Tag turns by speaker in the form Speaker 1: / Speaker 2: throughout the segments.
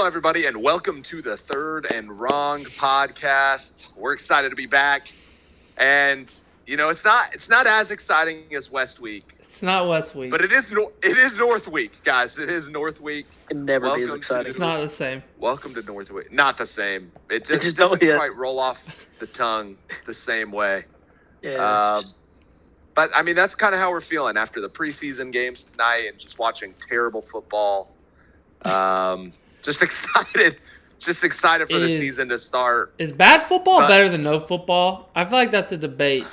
Speaker 1: everybody, and welcome to the Third and Wrong podcast. We're excited to be back, and it's not as exciting as West Week.
Speaker 2: It's not West Week,
Speaker 1: but it is North Week, guys. It is North Week.
Speaker 3: It never be as exciting.
Speaker 2: It's not the same.
Speaker 1: Welcome to North Week. Not the same. It just doesn't quite roll off the tongue the same way.
Speaker 3: Yeah.
Speaker 1: But I mean, that's kind of how we're feeling after the preseason games tonight and just watching terrible football. Just excited for the season to start.
Speaker 2: Is bad football better than no football? I feel like that's a debate.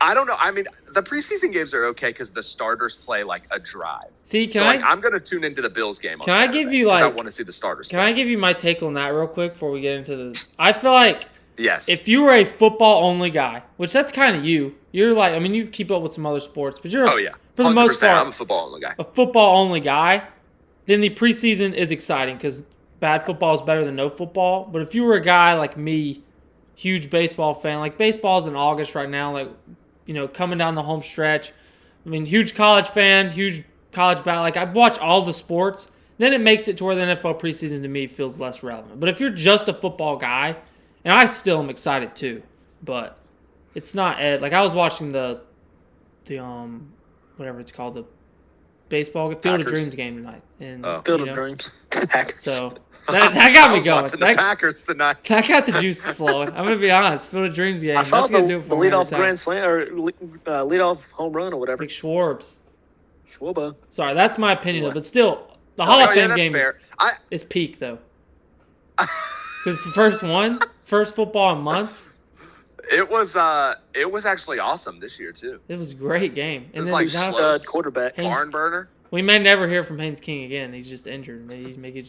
Speaker 1: I don't know. I mean, the preseason games are okay because the starters play like a drive.
Speaker 2: See,
Speaker 1: I'm going to tune into the Bills game on
Speaker 2: Saturday.
Speaker 1: I give you
Speaker 2: I
Speaker 1: want to see the starters
Speaker 2: play. I give you my take on that real quick before we get into the – I feel like
Speaker 1: if
Speaker 2: you were a football-only guy, which that's kind of you. You're like – I mean, you keep up with some other sports, but you're for the most part,
Speaker 1: I'm a football-only guy.
Speaker 2: A football-only guy, then the preseason is exciting because bad football is better than no football. But if you were a guy like me, huge baseball fan, like baseball's in August right now, like – coming down the home stretch. I mean, huge college fan, huge college battle. Like, I watch all the sports. Then it makes it to where the NFL preseason to me feels less relevant. But if you're just a football guy, and I still am excited too, but it's not like I was watching the whatever it's called, the baseball Field of Dreams game tonight. And
Speaker 3: Field of Dreams.
Speaker 2: So that got me going.
Speaker 1: The Packers tonight.
Speaker 2: That got the juices flowing. I'm gonna be honest. Field of Dreams game.
Speaker 3: I saw
Speaker 2: that's gonna do it for
Speaker 3: the leadoff grand slam or leadoff home run or whatever.
Speaker 2: Like Schwartz.
Speaker 3: Schwarba.
Speaker 2: Sorry, that's my opinion though. But still, the Hall of Fame game is peak though. Because it's the first football in months.
Speaker 1: It was actually awesome this year too.
Speaker 2: It was a great game.
Speaker 1: And then slow
Speaker 3: quarterback.
Speaker 1: Barn burner.
Speaker 2: We may never hear from Haynes King again. He's just injured. Maybe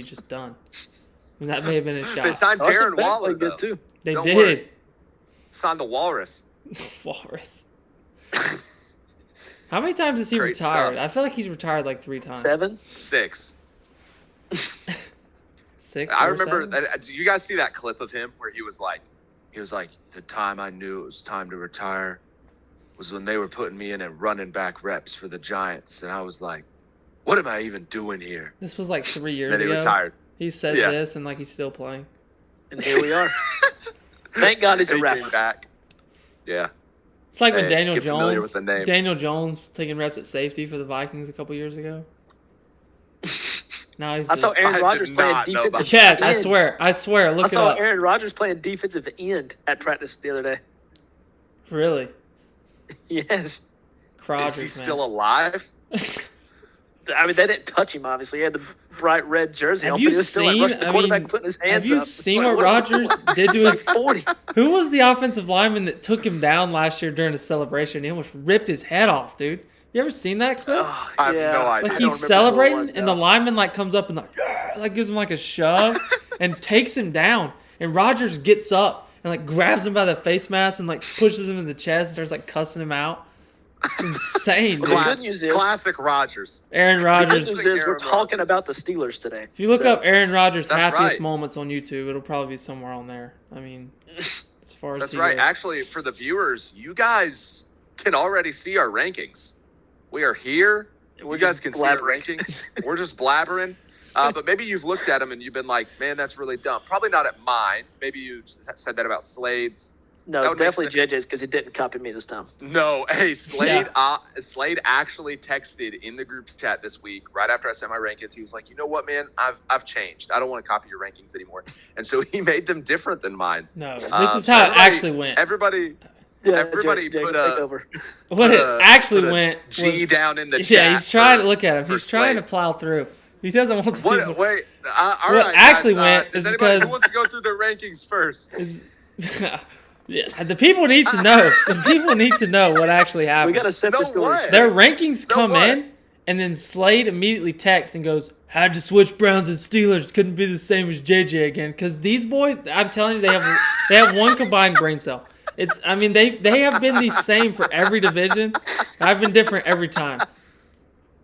Speaker 2: just done. I mean, that may have been his shot.
Speaker 1: They signed Darren Waller
Speaker 3: good too.
Speaker 2: They did.
Speaker 1: Signed the Walrus.
Speaker 2: Walrus. How many times has he retired? Stuff. I feel like he's retired like 3 times.
Speaker 3: 7?
Speaker 1: 6.
Speaker 2: 6.
Speaker 1: I remember that. Do you guys see that clip of him where he was like, the time I knew it was time to retire was when they were putting me in and running back reps for the Giants, and I was like, what am I even doing here?
Speaker 2: This was like 3 years ago.
Speaker 1: Then he retired.
Speaker 2: He said this, and like he's still playing.
Speaker 3: And here we are. Thank God he's a rapper.
Speaker 1: Came back. Yeah.
Speaker 2: It's like when Daniel Jones taking reps at safety for the Vikings a couple years ago. Now he's.
Speaker 3: I saw Aaron Rodgers playing defensive.
Speaker 2: Yes, I swear. Look it up.
Speaker 3: I saw Aaron Rodgers playing defensive end at practice the other day.
Speaker 2: Really?
Speaker 3: Yes.
Speaker 1: Is he still alive?
Speaker 3: I mean, they didn't touch him, obviously. He had the bright red jersey on, but he was still like rushing the quarterback, putting his hands up.
Speaker 2: Have you seen what Rodgers did to his
Speaker 3: 40?
Speaker 2: Who was the offensive lineman that took him down last year during a celebration? He almost ripped his head off, dude. You ever seen that clip?
Speaker 1: I have no idea.
Speaker 2: Like he's celebrating, and the lineman like comes up and like gives him like a shove and takes him down. And Rodgers gets up and like grabs him by the face mask and like pushes him in the chest and starts like cussing him out. It's insane, dude.
Speaker 3: The good news is,
Speaker 1: classic Rodgers.
Speaker 2: Aaron Rodgers.
Speaker 3: The good news is we're talking about the Steelers today.
Speaker 2: If you look up Aaron Rodgers' happiest moments on YouTube, it'll probably be somewhere on there. I mean, as far as
Speaker 1: that's right. Actually, for the viewers, you guys can already see our rankings. We are here. You guys can see our rankings. We're just blabbering. But maybe you've looked at them and you've been like, man, that's really dumb. Probably not at mine. Maybe you said that about Slade's.
Speaker 3: No, definitely JJ's because he didn't copy me this time.
Speaker 1: No, hey, Slade Slade actually texted in the group chat this week, right after I sent my rankings. He was like, you know what, man, I've changed. I don't want to copy your rankings anymore. And so he made them different than mine.
Speaker 2: No, this is how it actually went.
Speaker 1: Everybody put
Speaker 2: it actually went
Speaker 1: G down in the chat.
Speaker 2: Yeah, he's trying to look at him. He's trying to plow through. He doesn't want the people.
Speaker 1: Wait, all
Speaker 2: what
Speaker 1: right,
Speaker 2: actually
Speaker 1: guys,
Speaker 2: went
Speaker 1: is
Speaker 2: is
Speaker 1: anybody
Speaker 2: because
Speaker 1: who wants to go through their rankings first?
Speaker 2: Yeah, the people need to know. The people need to know what actually happened.
Speaker 3: We got to set the story.
Speaker 2: Their rankings come in, and then Slade immediately texts and goes, had to switch Browns and Steelers. Couldn't be the same as JJ again. Because these boys, I'm telling you, they have one combined brain cell. They have been the same for every division. I've been different every time.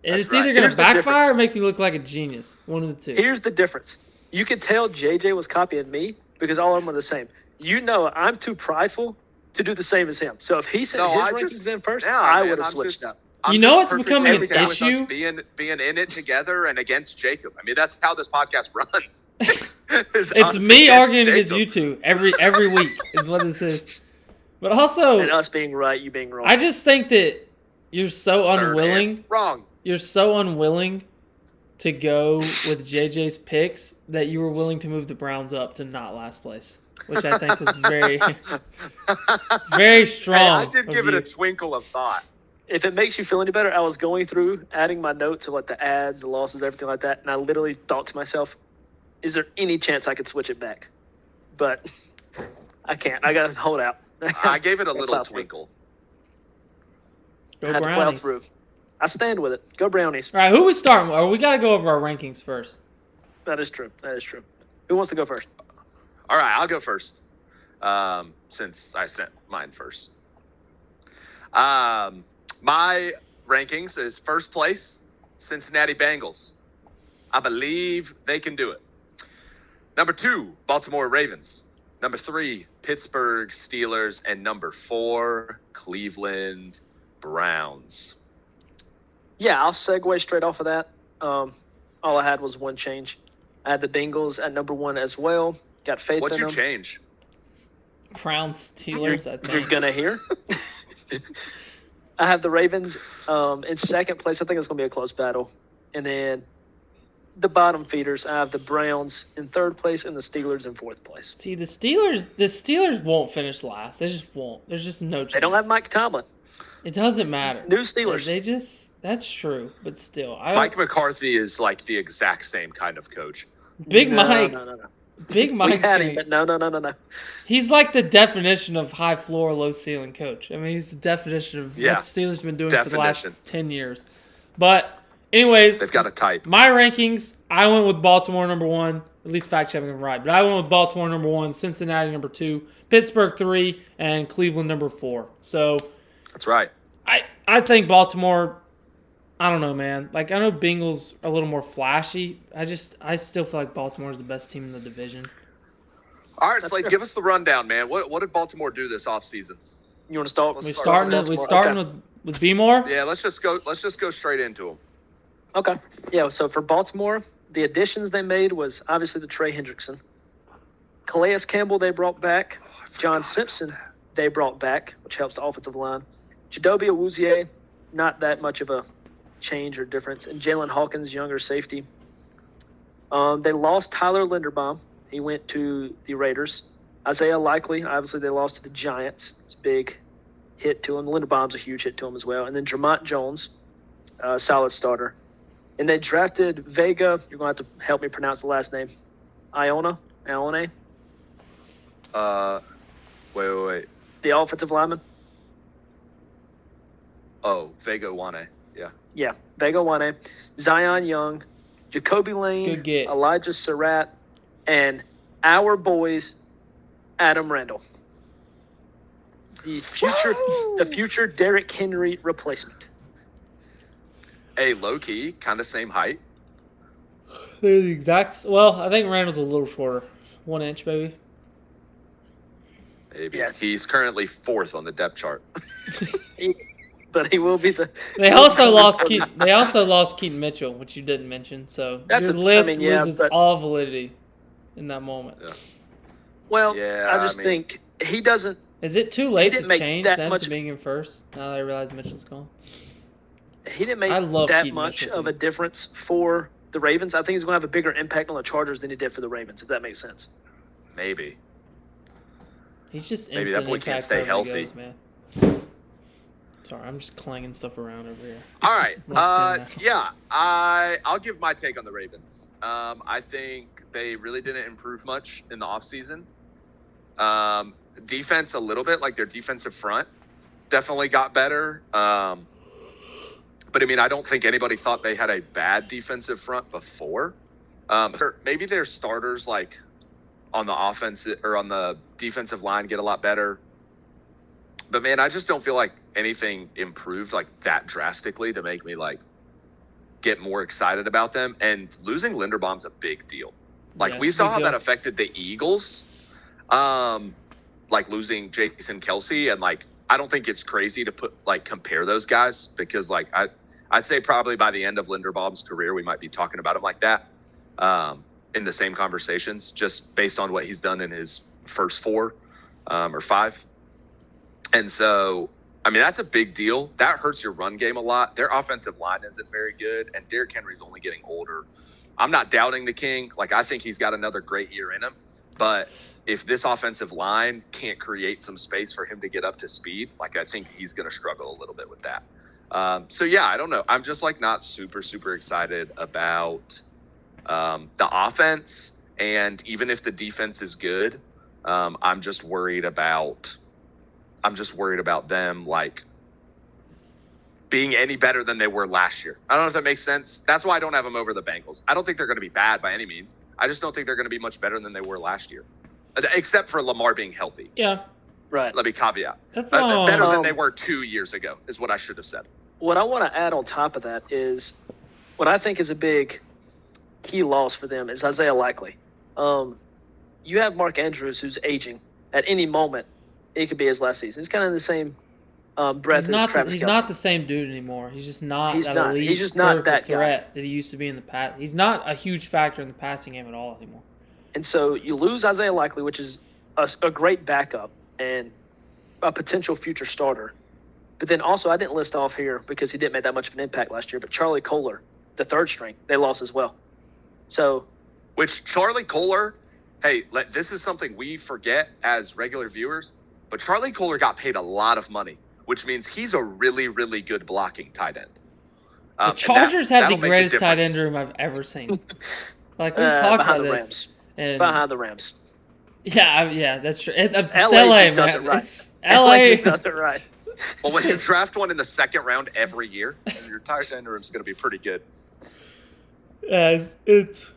Speaker 2: And it's either going to backfire or make me look like a genius. One of the two.
Speaker 3: Here's the difference. You could tell JJ was copying me because all of them are the same. You know I'm too prideful to do the same as him. So if he sent his rankings in first, I would have switched up.
Speaker 1: I'm
Speaker 2: you know
Speaker 1: just
Speaker 2: it's becoming an
Speaker 1: perfectly okay with us
Speaker 2: issue.
Speaker 1: being in it together and against Jacob. I mean, that's how this podcast runs.
Speaker 2: It's me arguing against you two every week is what this is. But also,
Speaker 3: and us being right, you being wrong.
Speaker 2: I just think that you're so unwilling.
Speaker 1: Wrong.
Speaker 2: You're so unwilling to go with JJ's picks that you were willing to move the Browns up to not last place, which I think was very, very strong.
Speaker 1: Hey, I did give it a twinkle of thought.
Speaker 3: If it makes you feel any better, I was going through adding my notes of like the ads, the losses, everything like that, and I literally thought to myself, is there any chance I could switch it back? But I can't. I got to hold out.
Speaker 1: I gave it a little twinkle.
Speaker 2: Go Brownies.
Speaker 3: Through. I stand with it. Go Brownies.
Speaker 2: All right, who we starting with? We got to go over our rankings first.
Speaker 3: That is true. Who wants to go first?
Speaker 1: All right, I'll go first. Since I sent mine first. My rankings is first place, Cincinnati Bengals. I believe they can do it. Number 2, Baltimore Ravens. Number 3, Pittsburgh Steelers. And number 4, Cleveland Browns.
Speaker 3: Yeah, I'll segue straight off of that. All I had was one change. I had the Bengals at number 1 as well. Got faith
Speaker 1: What'd
Speaker 3: in them.
Speaker 1: you change?
Speaker 2: Browns, Steelers, I think.
Speaker 3: You're going to hear. I have the Ravens in second place. I think it's going to be a close battle. And then the bottom feeders, I have the Browns in third place and the Steelers in fourth place.
Speaker 2: See, the Steelers won't finish last. They just won't. There's just no chance.
Speaker 3: They don't have Mike Tomlin.
Speaker 2: It doesn't matter.
Speaker 3: New Steelers.
Speaker 2: That's true, but still.
Speaker 1: Mike McCarthy is like the exact same kind of coach.
Speaker 2: Big Mike.
Speaker 3: No.
Speaker 2: Big Mike's
Speaker 3: No.
Speaker 2: He's like the definition of high floor, low ceiling coach. I mean, he's the definition of what the Steelers have been doing for the last 10 years. But, anyways,
Speaker 1: they've got a type.
Speaker 2: My rankings, I went with Baltimore number 1. At least fact checking them right. But I went with Baltimore number 1, Cincinnati number 2, Pittsburgh 3, and Cleveland number 4. So
Speaker 1: that's right.
Speaker 2: I think Baltimore. I don't know, man. Like, I know Bengals are a little more flashy. I still feel like Baltimore is the best team in the division.
Speaker 1: All right, Slade, give us the rundown, man. What did Baltimore do this offseason?
Speaker 3: You want to start?
Speaker 2: We starting with B-More?
Speaker 1: Yeah, let's just go straight into them.
Speaker 3: Okay. Yeah, so for Baltimore, the additions they made was obviously the Trey Hendrickson. Calais Campbell they brought back. John Simpson they brought back, which helps the offensive line. Jadobe Awuzie, not that much of a change or difference. And Jalen Hawkins, younger safety. They lost Tyler Linderbaum. He went to the Raiders. Isaiah Likely, obviously they lost to the Giants. It's a big hit to him. Linderbaum's a huge hit to him as well. And then Dramont Jones, solid starter. And they drafted Vega. You're going to have to help me pronounce the last name. Ione?
Speaker 1: Wait.
Speaker 3: The offensive lineman?
Speaker 1: Oh, Vega Wane.
Speaker 3: Yeah, Vega Wane, Zion Young, Jacoby Lane, Elijah Surratt, and our boys, Adam Randall. The future Derrick Henry replacement.
Speaker 1: Hey, low-key, kind of same height.
Speaker 2: They're the exact. Well, I think Randall's a little shorter. 1 inch, maybe.
Speaker 1: Maybe. Yeah. He's currently 4th on the depth chart.
Speaker 3: But he will be the.
Speaker 2: They also lost Keaton Mitchell, which you didn't mention. So your list loses all validity in that moment.
Speaker 1: Yeah.
Speaker 3: Well, I think he doesn't.
Speaker 2: Is it too late to change them to being in first? Now that I realize Mitchell's gone.
Speaker 3: He didn't make that much of a difference for the Ravens. I think he's going to have a bigger impact on the Chargers than he did for the Ravens, if that makes sense.
Speaker 1: Maybe.
Speaker 2: He's just
Speaker 1: maybe that boy can't stay healthy.
Speaker 2: Goes, man. Sorry, I'm just clanging stuff around over here.
Speaker 1: All right. I'll give my take on the Ravens. I think they really didn't improve much in the offseason. Defense a little bit, like their defensive front definitely got better. But, I mean, I don't think anybody thought they had a bad defensive front before. Maybe their starters, like, on the offense or on the defensive line get a lot better. But, man, I just don't feel like anything improved, like, that drastically to make me, like, get more excited about them. And losing Linderbaum's a big deal. Like, we saw how that affected the Eagles, like, losing Jason Kelce. And, like, I don't think it's crazy to compare those guys because I'd say probably by the end of Linderbaum's career, we might be talking about him like that in the same conversations, just based on what he's done in his first 4 or 5. And so, I mean, that's a big deal. That hurts your run game a lot. Their offensive line isn't very good, and Derrick Henry's only getting older. I'm not doubting the King. I think he's got another great year in him. But if this offensive line can't create some space for him to get up to speed, I think he's going to struggle a little bit with that. So, yeah, I don't know. I'm just, not super, super excited about the offense. And even if the defense is good, I'm just worried about them, being any better than they were last year. I don't know if that makes sense. That's why I don't have them over the Bengals. I don't think they're going to be bad by any means. I just don't think they're going to be much better than they were last year, except for Lamar being healthy.
Speaker 2: Yeah.
Speaker 3: Right.
Speaker 1: Let me caveat.
Speaker 2: That's
Speaker 1: better than they were 2 years ago is what I should have said.
Speaker 3: What I want to add on top of that is what I think is a big key loss for them is Isaiah Likely. You have Mark Andrews who's aging. At any moment, it could be his last season. He's kind of in the same breath as Travis
Speaker 2: He's
Speaker 3: Kelce.
Speaker 2: not the same dude anymore. He's just not
Speaker 3: He's
Speaker 2: that
Speaker 3: not.
Speaker 2: elite
Speaker 3: He's just not that
Speaker 2: threat that he used to be in the past. He's not a huge factor in the passing game at all anymore.
Speaker 3: And so you lose Isaiah Likely, which is a great backup and a potential future starter. But then also, I didn't list off here because he didn't make that much of an impact last year, but Charlie Kolar, the third string, they lost as well. So,
Speaker 1: which Charlie Kolar, hey, this is something we forget as regular viewers, but Charlie Kolar got paid a lot of money, which means he's a really, really good blocking tight end.
Speaker 2: The Chargers have the greatest tight end room I've ever seen. We talked about this.
Speaker 3: Behind the Rams.
Speaker 2: Yeah, that's true. It's
Speaker 3: LA,
Speaker 2: man.
Speaker 3: Does it right.
Speaker 2: It's LA.
Speaker 3: does it right.
Speaker 1: Well, when you draft one in the second round every year, your tight end room is going to be pretty good.
Speaker 2: Yeah, it's.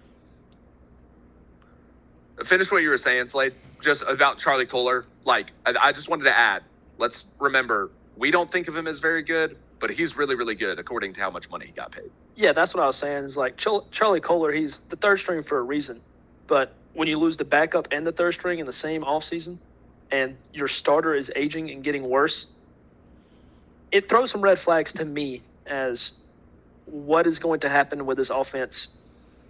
Speaker 1: Finish what you were saying, Slade, just about Charlie Kolar. I just wanted to add, let's remember, we don't think of him as very good, but he's really, really good according to how much money he got paid.
Speaker 3: Yeah, that's what I was saying. Is Charlie Kolar, he's the third string for a reason. But when you lose the backup and the third string in the same offseason, and your starter is aging and getting worse, it throws some red flags to me as what is going to happen with this offense,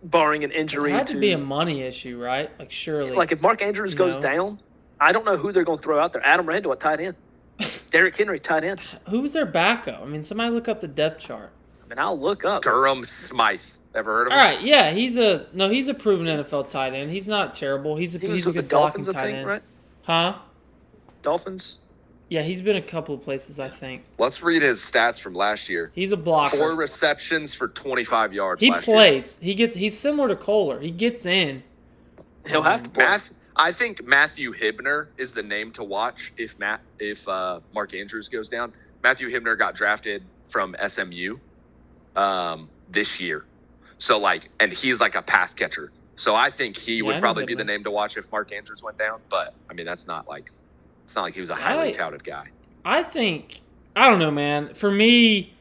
Speaker 3: barring an injury.
Speaker 2: It had to be a money issue, right? Surely.
Speaker 3: If Mark Andrews goes down, I don't know who they're going to throw out there. Adam Randall at tight end. Derrick Henry, tight end.
Speaker 2: Who's their backup? I mean, somebody look up the depth chart.
Speaker 3: I'll look up.
Speaker 1: Durham Smythe. Ever heard of him?
Speaker 2: All right, yeah, he's a proven NFL tight end. He's not terrible. He's a good blocking tight end.
Speaker 3: Right?
Speaker 2: Huh?
Speaker 3: Dolphins?
Speaker 2: Yeah, he's been a couple of places, I think.
Speaker 1: Let's read his stats from last year.
Speaker 2: He's a blocker.
Speaker 1: 4 receptions for 25 yards.
Speaker 2: He plays.
Speaker 1: Year.
Speaker 2: He's similar to Kolar. He gets in.
Speaker 3: He'll have to play.
Speaker 1: I think Matthew Hibner is the name to watch if Mark Andrews goes down. Matthew Hibner got drafted from SMU this year. So and he's a pass catcher. So I think he would probably be the name to watch if Mark Andrews went down. But I mean, that's not it's not like he was a highly touted guy.
Speaker 2: I don't know, man. For me,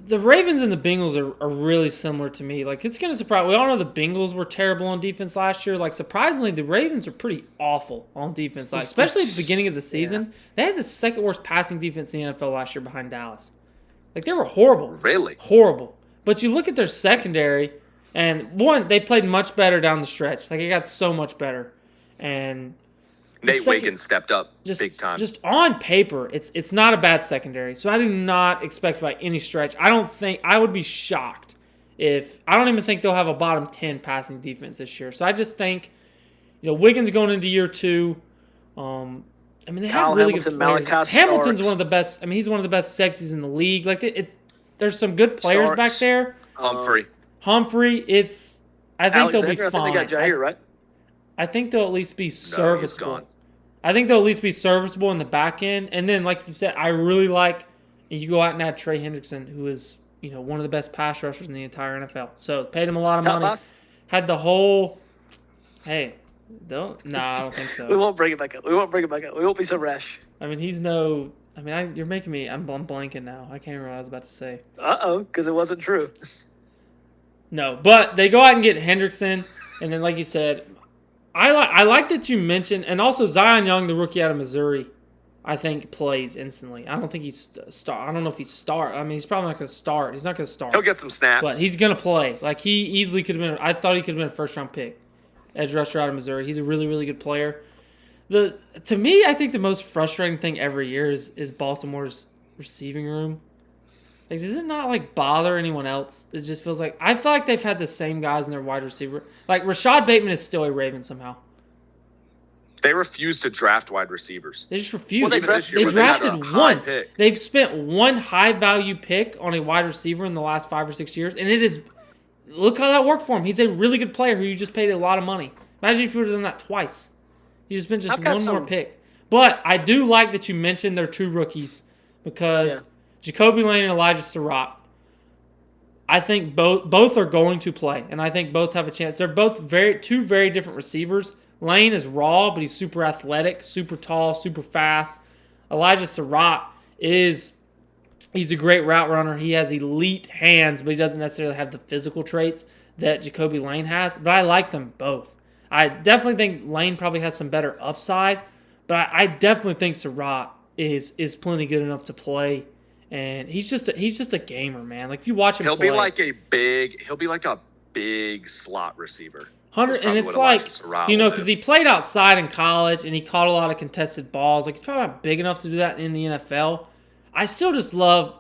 Speaker 2: the Ravens and the Bengals are really similar to me. It's going to surprise. We all know the Bengals were terrible on defense last year. Surprisingly, the Ravens are pretty awful on defense. Especially at the beginning of the season. Yeah. They had the second worst passing defense in the NFL last year behind Dallas. They were horrible.
Speaker 1: Really?
Speaker 2: Horrible. But you look at their secondary, and one, they played much better down the stretch. It got so much better. And
Speaker 1: Nate Wiggins stepped up big time.
Speaker 2: Just on paper, it's not a bad secondary. So I do not expect by any stretch. I would be shocked if I don't even think they'll have a bottom 10 passing defense this year. So I just think, Wiggins going into year 2. They have really good players. Hamilton's one of the best. He's one of the best safeties in the league. There's some good players back there.
Speaker 1: Humphrey.
Speaker 2: I think they'll be fine.
Speaker 3: I think they got Jair, right?
Speaker 2: I think they'll at least be serviceable. I think they'll at least be serviceable in the back end. And then, like you said, I really like you go out and add Trey Hendrickson, who is one of the best pass rushers in the entire NFL. So paid him a lot of money.
Speaker 3: Top 5?
Speaker 2: Had the whole. Hey, I don't think so.
Speaker 3: We won't bring it back up. We won't be so rash.
Speaker 2: He's no. You're making me. I'm blanking now. I can't remember what I was about to say.
Speaker 3: Because it wasn't true.
Speaker 2: No, but they go out and get Hendrickson, and then, like you said, I like that you mentioned, and also Zion Young, the rookie out of Missouri. I think plays instantly. I don't think he's start. I don't know if he's start. I mean, he's probably not going to start. He's not going to start.
Speaker 1: He'll get some snaps.
Speaker 2: But he's going to play. Like, he easily could have been – I thought he could have been a first-round pick. Edge rusher out of Missouri. He's a really, really good player. To me, I think the most frustrating thing every year is Baltimore's receiving room. Like, does it not, like, bother anyone else? It just feels like – I feel like they've had the same guys in their wide receiver. Like, Rashad Bateman is still a Raven somehow.
Speaker 1: They refuse to draft wide receivers.
Speaker 2: They just refuse.
Speaker 3: Well,
Speaker 2: they drafted one. They've spent one high-value pick on a wide receiver in the last 5 or 6 years, and it is – look how that worked for him. He's a really good player who you just paid a lot of money. Imagine if you would have done that twice. You just spent just one more pick. But I do like that you mentioned their two rookies because Jacoby Lane and Elijah Surratt, I think both are going to play, and I think both have a chance. They're both two very different receivers. Lane is raw, but he's super athletic, super tall, super fast. Elijah Surratt he's a great route runner. He has elite hands, but he doesn't necessarily have the physical traits that Jacoby Lane has. But I like them both. I definitely think Lane probably has some better upside, but I definitely think Surratt is plenty good enough to play. And he's just a gamer, man. Like if you watch him
Speaker 1: he'll
Speaker 2: play,
Speaker 1: he'll be like a big slot receiver.
Speaker 2: 100, and it's like, because he played outside in college and he caught a lot of contested balls. Like, he's probably not big enough to do that in the NFL. I still just love,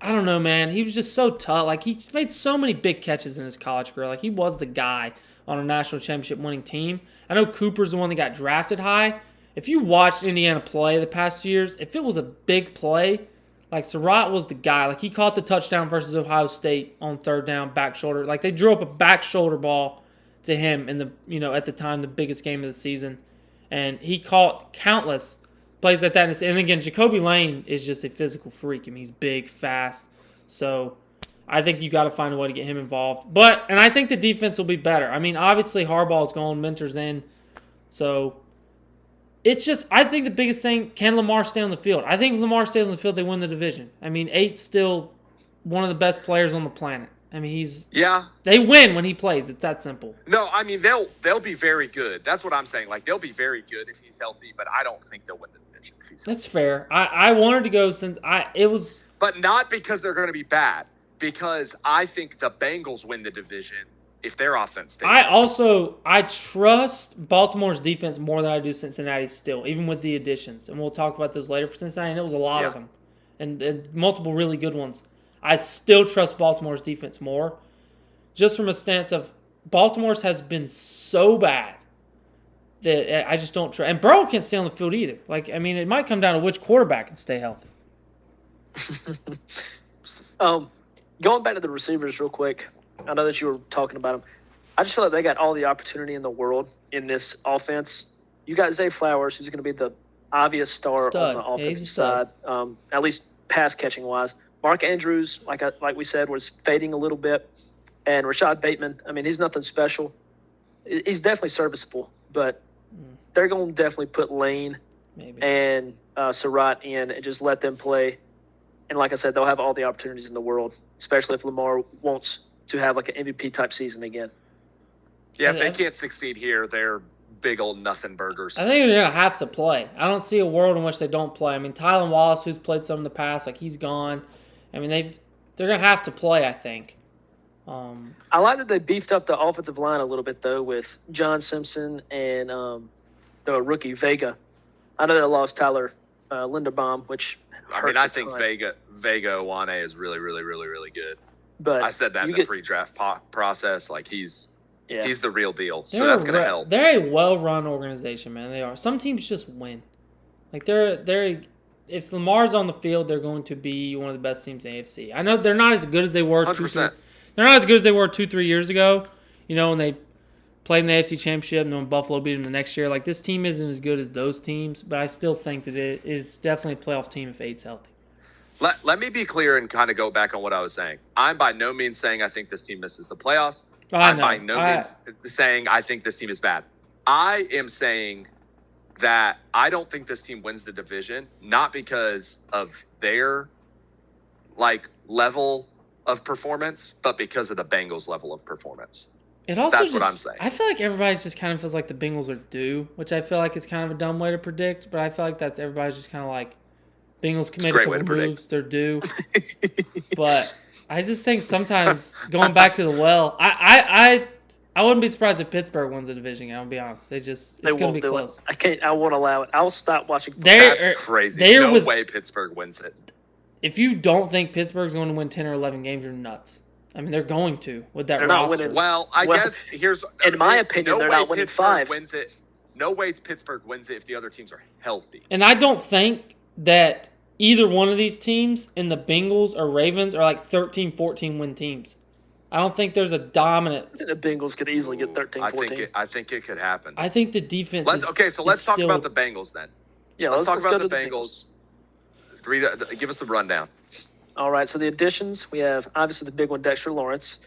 Speaker 2: I don't know, man. He was just so tough. Like, he made so many big catches in his college career. Like, he was the guy on a national championship winning team. I know Cooper's the one that got drafted high. If you watched Indiana play the past few years, if it was a big play, like, Surratt was the guy. Like, he caught the touchdown versus Ohio State on third down, back shoulder. Like, they drew up a back shoulder ball to him in the at the time the biggest game of the season, and he caught countless plays like that. And again, Jacoby Lane is just a physical freak. I mean, he's big, fast. So I think you got to find a way to get him involved. And I think the defense will be better. I mean, obviously Harbaugh's gone, Mentor's in, so it's just I think the biggest thing: can Lamar stay on the field? I think if Lamar stays on the field, they win the division. I mean, 8's still one of the best players on the planet. I mean, they win when he plays. It's that simple.
Speaker 1: No, I mean, they'll be very good. That's what I'm saying. Like, they'll be very good if he's healthy, but I don't think they'll win the division if he's healthy.
Speaker 2: That's fair. I wanted to go
Speaker 1: But not because they're going to be bad, because I think the Bengals win the division if their offense stays.
Speaker 2: I trust Baltimore's defense more than I do Cincinnati's still, even with the additions. And we'll talk about those later for Cincinnati, and it was a lot of them. And multiple really good ones. I still trust Baltimore's defense more, just from a stance of Baltimore's has been so bad that I just don't trust. And Burrow can't stay on the field either. Like, I mean, it might come down to which quarterback can stay healthy.
Speaker 3: Going back to the receivers real quick, I know that you were talking about them. I just feel like they got all the opportunity in the world in this offense. You got Zay Flowers, who's going to be the obvious star on the offensive side, at least pass catching wise. Mark Andrews, like we said, was fading a little bit. And Rashad Bateman, I mean, he's nothing special. He's definitely serviceable, but they're going to definitely put Lane and Surratt in and just let them play. And like I said, they'll have all the opportunities in the world, especially if Lamar wants to have like an MVP-type season again.
Speaker 1: Yeah, if they can't succeed here, they're big old nothing burgers.
Speaker 2: I think they're going to have to play. I don't see a world in which they don't play. I mean, Tylan Wallace, who's played some in the past, like he's gone. I mean, they're going to have to play, I think.
Speaker 3: I like that they beefed up the offensive line a little bit, though, with John Simpson and the rookie Vega. I know they lost Tyler Linderbaum, which
Speaker 1: I mean, I think Vega Wane is really, really, really, really good.
Speaker 3: But
Speaker 1: I said that in the pre-draft process. Like, he's the real deal. So that's going to help.
Speaker 2: They're a well-run organization, man. They are. Some teams just win. Like, if Lamar's on the field, they're going to be one of the best teams in the AFC. I know they're not as good as they were 2-3 years ago. You know, when they played in the AFC Championship and when Buffalo beat them the next year. Like, this team isn't as good as those teams, but I still think that it is definitely a playoff team if 8's healthy.
Speaker 1: Let me be clear and kind of go back on what I was saying. I'm by no means saying I think this team misses the playoffs. I'm by no means saying I think this team is bad. I am saying that I don't think this team wins the division, not because of their level of performance, but because of the Bengals' level of performance. That's what I'm saying.
Speaker 2: I feel like everybody just kind of feels like the Bengals are due, which I feel like is kind of a dumb way to predict. But I feel like everybody's just kind of like Bengals made a couple moves, they're due. But I just think sometimes going back to the well, I wouldn't be surprised if Pittsburgh wins the division. I'll be honest, it's going to be close.
Speaker 3: I won't allow it. I'll stop watching.
Speaker 1: That's crazy. No way Pittsburgh wins it.
Speaker 2: If you don't think Pittsburgh's going to win 10 or 11 games, you're nuts. I mean, they're going to with that roster.
Speaker 1: Well, I guess here's
Speaker 3: in my opinion, they're not winning
Speaker 1: Pittsburgh
Speaker 3: 5.
Speaker 1: Wins it. No way Pittsburgh wins it if the other teams are healthy.
Speaker 2: And I don't think that either one of these teams in the Bengals or Ravens are like 13, 14 win teams. I don't think there's a dominant.
Speaker 3: I think the Bengals could easily get 13, 14.
Speaker 1: I think it could happen.
Speaker 2: I think the defense
Speaker 1: let's talk about the Bengals then.
Speaker 3: Yeah,
Speaker 1: let's talk about the Bengals. Give us the rundown.
Speaker 3: All right, so the additions, we have obviously the big one, Dexter Lawrence.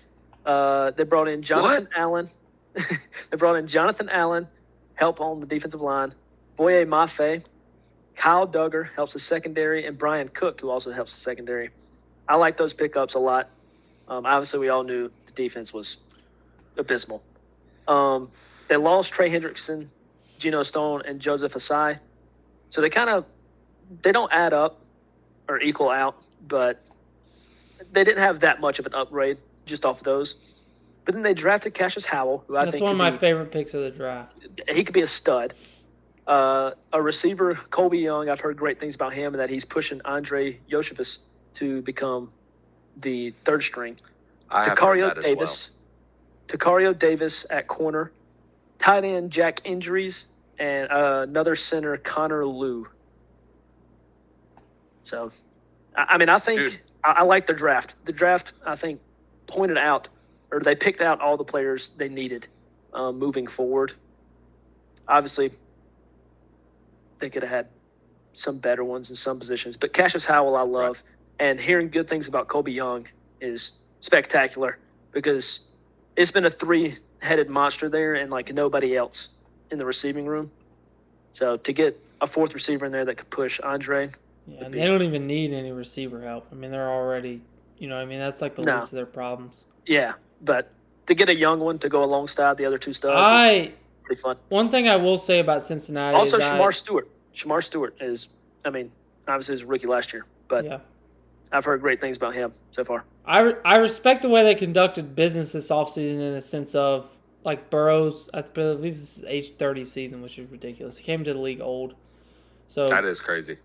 Speaker 3: They brought in Jonathan Allen. They brought in Jonathan Allen, help on the defensive line. Boye Mafe. Kyle Duggar helps the secondary, and Brian Cook, who also helps the secondary. I like those pickups a lot. Obviously, we all knew the defense was abysmal. They lost Trey Hendrickson, Geno Stone, and Joseph Asai. So they don't add up or equal out, but they didn't have that much of an upgrade just off of those. But then they drafted Cassius Howell, who I think
Speaker 2: that's one of my favorite picks of the draft.
Speaker 3: He could be a stud. A receiver, Colby Young, I've heard great things about him and that he's pushing Andre Yoshevich to become the third string.
Speaker 1: Takario Davis.
Speaker 3: Well. Takario Davis at corner. Tight end Jack Injuries, and another center, Connor Liu. So, I think I like their draft. The draft, I think, pointed out, or they picked out all the players they needed moving forward. Obviously, they could have had some better ones in some positions. But Cassius Howell I love. Right. And hearing good things about Colby Young is spectacular because it's been a 3-headed monster there and like nobody else in the receiving room. So to get a 4th receiver in there that could push Andre.
Speaker 2: Yeah, and they don't even need any receiver help. I mean, they're already, that's like the least of their problems.
Speaker 3: Yeah, but to get a young one to go alongside the other 2 studs is pretty fun.
Speaker 2: One thing I will say about Cincinnati
Speaker 3: also is Shamar Stewart. Shamar Stewart is, obviously he was a rookie last year, but yeah. I've heard great things about him so far.
Speaker 2: I respect the way they conducted business this offseason in the sense of, like, Burrows, I believe this is age 30 season, which is ridiculous. He came to the league old. So
Speaker 1: that is crazy.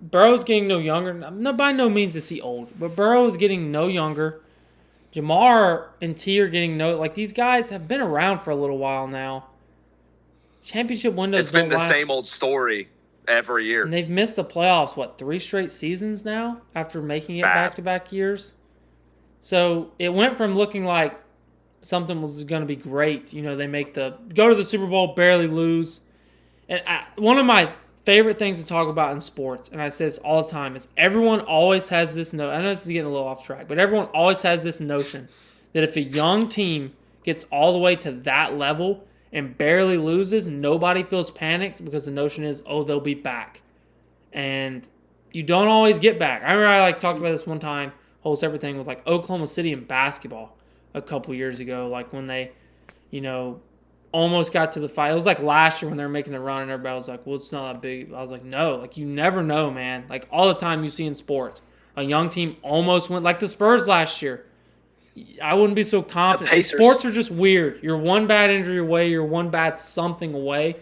Speaker 2: Burrow's getting no younger. No, by no means is he old, but Burrow is getting no younger. Jamar and T are getting these guys have been around for a little while now. Championship windows
Speaker 1: It's been the same old story every year.
Speaker 2: And they've missed the playoffs, 3 straight seasons now after making it back-to-back years? So it went from looking like something was going to be great. They go to the Super Bowl, barely lose. And one of my favorite things to talk about in sports, and I say this all the time, is everyone always has this notion. I know this is getting a little off track, but everyone always has this notion that if a young team gets all the way to that level and barely loses, nobody feels panicked because the notion is, they'll be back. And you don't always get back. I remember I talked about this one time, whole separate thing with Oklahoma City in basketball a couple years ago, when they, almost got to the fight. It was last year when they were making the run and everybody was like, well, it's not that big. I was like, no, you never know, man. All the time you see in sports, a young team almost went, the Spurs last year. I wouldn't be so confident. Sports are just weird. You're one bad injury away. You're one bad something away.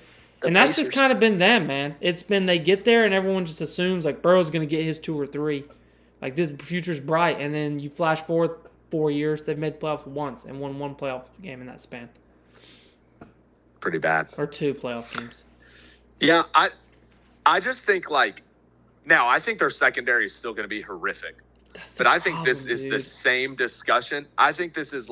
Speaker 2: And that's just kind of been them, man. It's been they get there and everyone just assumes Burrow's going to get his 2 or 3. This future's bright. And then you flash forward 4 years, they've made playoffs once and won 1 playoff game in that span.
Speaker 1: Pretty bad.
Speaker 2: Or 2 playoff games.
Speaker 1: Yeah, I just think now I think their secondary is still going to be horrific. But I think this is the same discussion. I think this is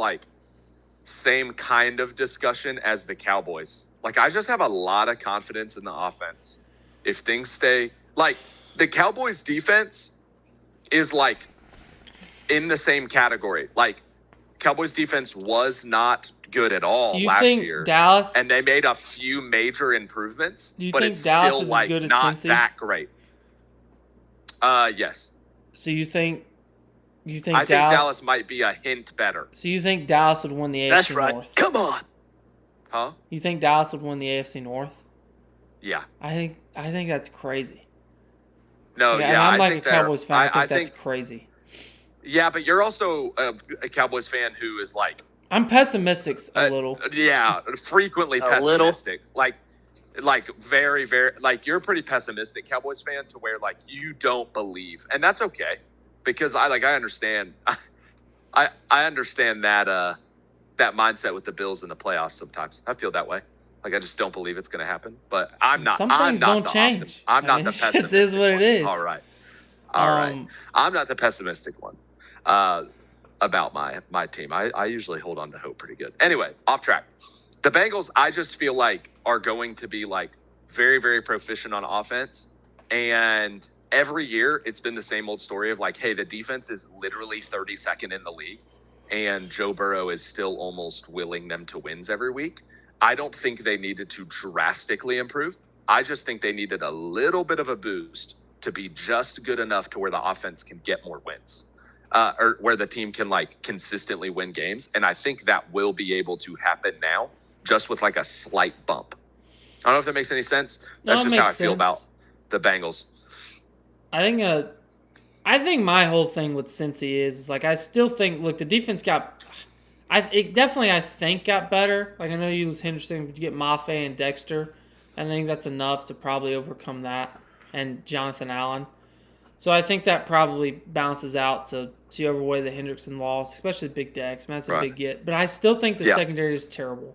Speaker 1: same kind of discussion as the Cowboys. I just have a lot of confidence in the offense. If things stay the Cowboys defense is in the same category. Cowboys defense was not good at all last year.
Speaker 2: Dallas,
Speaker 1: and they made a few major improvements, but it's
Speaker 2: Dallas
Speaker 1: still
Speaker 2: is as good as
Speaker 1: not
Speaker 2: Cincy?
Speaker 1: that great. Yes.
Speaker 2: So you think You think
Speaker 1: I think Dallas might be a hint better.
Speaker 2: So you think Dallas would win the AFC
Speaker 3: That's right.
Speaker 2: North?
Speaker 3: Come on.
Speaker 1: Huh?
Speaker 2: You think Dallas would win the AFC North?
Speaker 1: Yeah.
Speaker 2: I think that's crazy.
Speaker 1: No,
Speaker 2: yeah.
Speaker 1: yeah.
Speaker 2: I'm
Speaker 1: I
Speaker 2: like
Speaker 1: think
Speaker 2: a Cowboys fan. I think that's
Speaker 1: think,
Speaker 2: crazy.
Speaker 1: Yeah, but you're also a Cowboys fan who is like.
Speaker 2: I'm pessimistic a little.
Speaker 1: Yeah, frequently pessimistic. Like very, very, like you're a pretty pessimistic Cowboys fan to where like you don't believe, and that's okay because I understand. I understand that that mindset with the Bills in the playoffs. Sometimes I feel that way. Like I just don't believe it's going to happen. But I'm not.
Speaker 2: Some things don't change.
Speaker 1: I'm not the pessimist. It
Speaker 2: just is what it is.
Speaker 1: All right. I'm not the pessimistic one about my team. I usually hold on to hope pretty good. Anyway, off track. The Bengals, I just feel like are going to be like very, very proficient on offense. And every year it's been the same old story of like, hey, the defense is literally 32nd in the league. And Joe Burrow is still almost willing them to wins every week. I don't think they needed to drastically improve. I just think they needed a little bit of a boost to be just good enough to where the offense can get more wins. Or where the team can like consistently win games. And I think that will be able to happen now, just with like a slight bump. I don't know if that makes any sense. That's just how I feel about the Bengals.
Speaker 2: I think my whole thing with Cincy is like I still think the defense got better. Like I know you lose Henderson, but you get Mafe and Dexter. I think that's enough to probably overcome that and Jonathan Allen. So I think that probably balances out to overweigh the Hendrickson loss, especially Big Dex. Man, that's a big get. But I still think the secondary is terrible.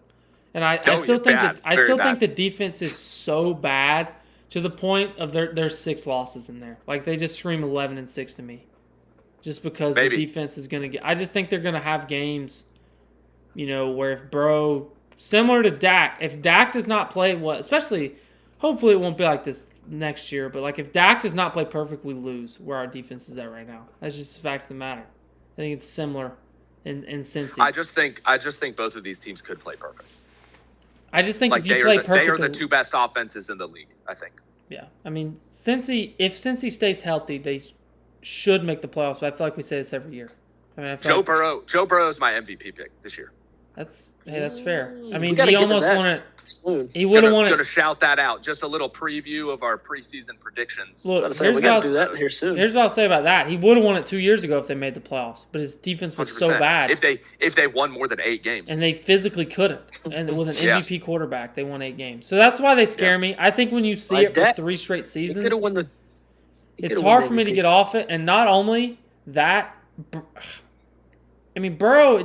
Speaker 2: And I still think the defense is so bad to the point of there's 6 losses in there. Like they just scream 11-6 to me, just because the defense is going to get. I just think they're going to have games, where if Burrow, similar to Dak, if Dak does not play especially, hopefully it won't be like this next year. But like if Dak does not play perfect, we lose where our defense is at right now. That's just the fact of the matter. I think it's similar in Cincy.
Speaker 1: I just think both of these teams could play perfect.
Speaker 2: I just think if you play perfect,
Speaker 1: they are the 2 best offenses in the league, I think.
Speaker 2: Yeah. I mean, if Cincy stays healthy, they should make the playoffs, but I feel like we say this every year. I mean,
Speaker 1: Joe Burrow is my MVP pick this year.
Speaker 2: That's fair. I mean, he almost won it. He would have won it.
Speaker 1: Going to shout that out. Just a little preview of our preseason predictions.
Speaker 2: Look,
Speaker 3: we got to do that here soon.
Speaker 2: Here's what I'll say about that. He would have won it 2 years ago if they made the playoffs, but his defense was
Speaker 1: 100%.
Speaker 2: so bad.
Speaker 1: If they won more than 8 games,
Speaker 2: and they phically couldn't, and with an MVP quarterback, they won 8 games. So that's why they scare me. I think when you see it for 3 straight seasons, it's hard for me to get off it. And not only that, I mean, Burrow.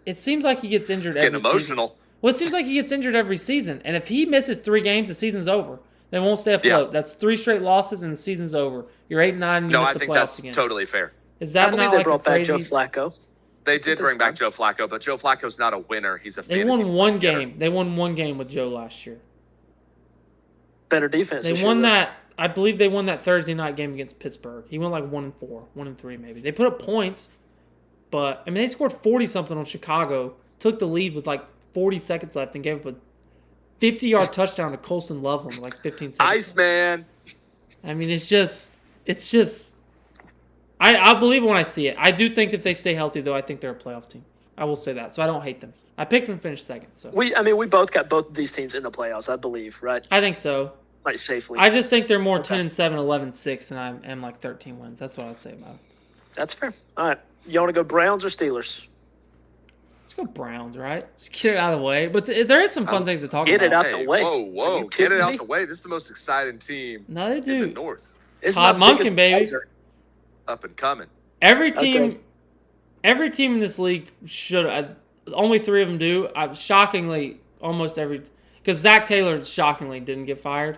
Speaker 2: It seems like he gets injured every season. Getting emotional. Well, it seems like he gets injured every season. And if he misses 3 games, the season's over. They won't stay afloat. Yeah. That's 3 straight losses, and the season's over. You're 8-9, and you miss the playoffs again. No, I think that's
Speaker 1: totally fair.
Speaker 2: Is that not like a crazy?
Speaker 3: They brought back Joe Flacco.
Speaker 1: They did bring back Joe Flacco, but Joe Flacco's not a winner. He's a fantasy.
Speaker 2: They won 1 game. They won 1 game with Joe last year.
Speaker 3: Better defense.
Speaker 2: They won that. I believe they won that Thursday night game against Pittsburgh. He went like 1-4, 1-3 maybe. They put up points, but I mean they scored 40-something on Chicago. Took the lead with like 40 seconds left and gave up a 50-yard touchdown to Colson Loveland with like 15 seconds.
Speaker 1: Iceman.
Speaker 2: I mean, it's just. I believe it when I see it. I do think if they stay healthy, though, I think they're a playoff team. I will say that. So I don't hate them. I picked them to finish second. So
Speaker 3: we both got both of these teams in the playoffs, I believe, right?
Speaker 2: I think so.
Speaker 3: Like safely.
Speaker 2: I just think they're more 10-7, 11-6, and I am like 13 wins. That's what I'd say about it.
Speaker 3: That's fair. All right. You want to go Browns or Steelers?
Speaker 2: Let's go Browns, right? Let's get it out of the way. But there is some fun things to talk about.
Speaker 3: Get it out the way.
Speaker 1: Whoa. Get it out the way. This is the most exciting team in the North.
Speaker 2: Todd Monken, baby.
Speaker 1: Up and coming.
Speaker 2: Every team in this league should. Only 3 of them do. Shockingly, almost every. Because Zach Taylor shockingly didn't get fired.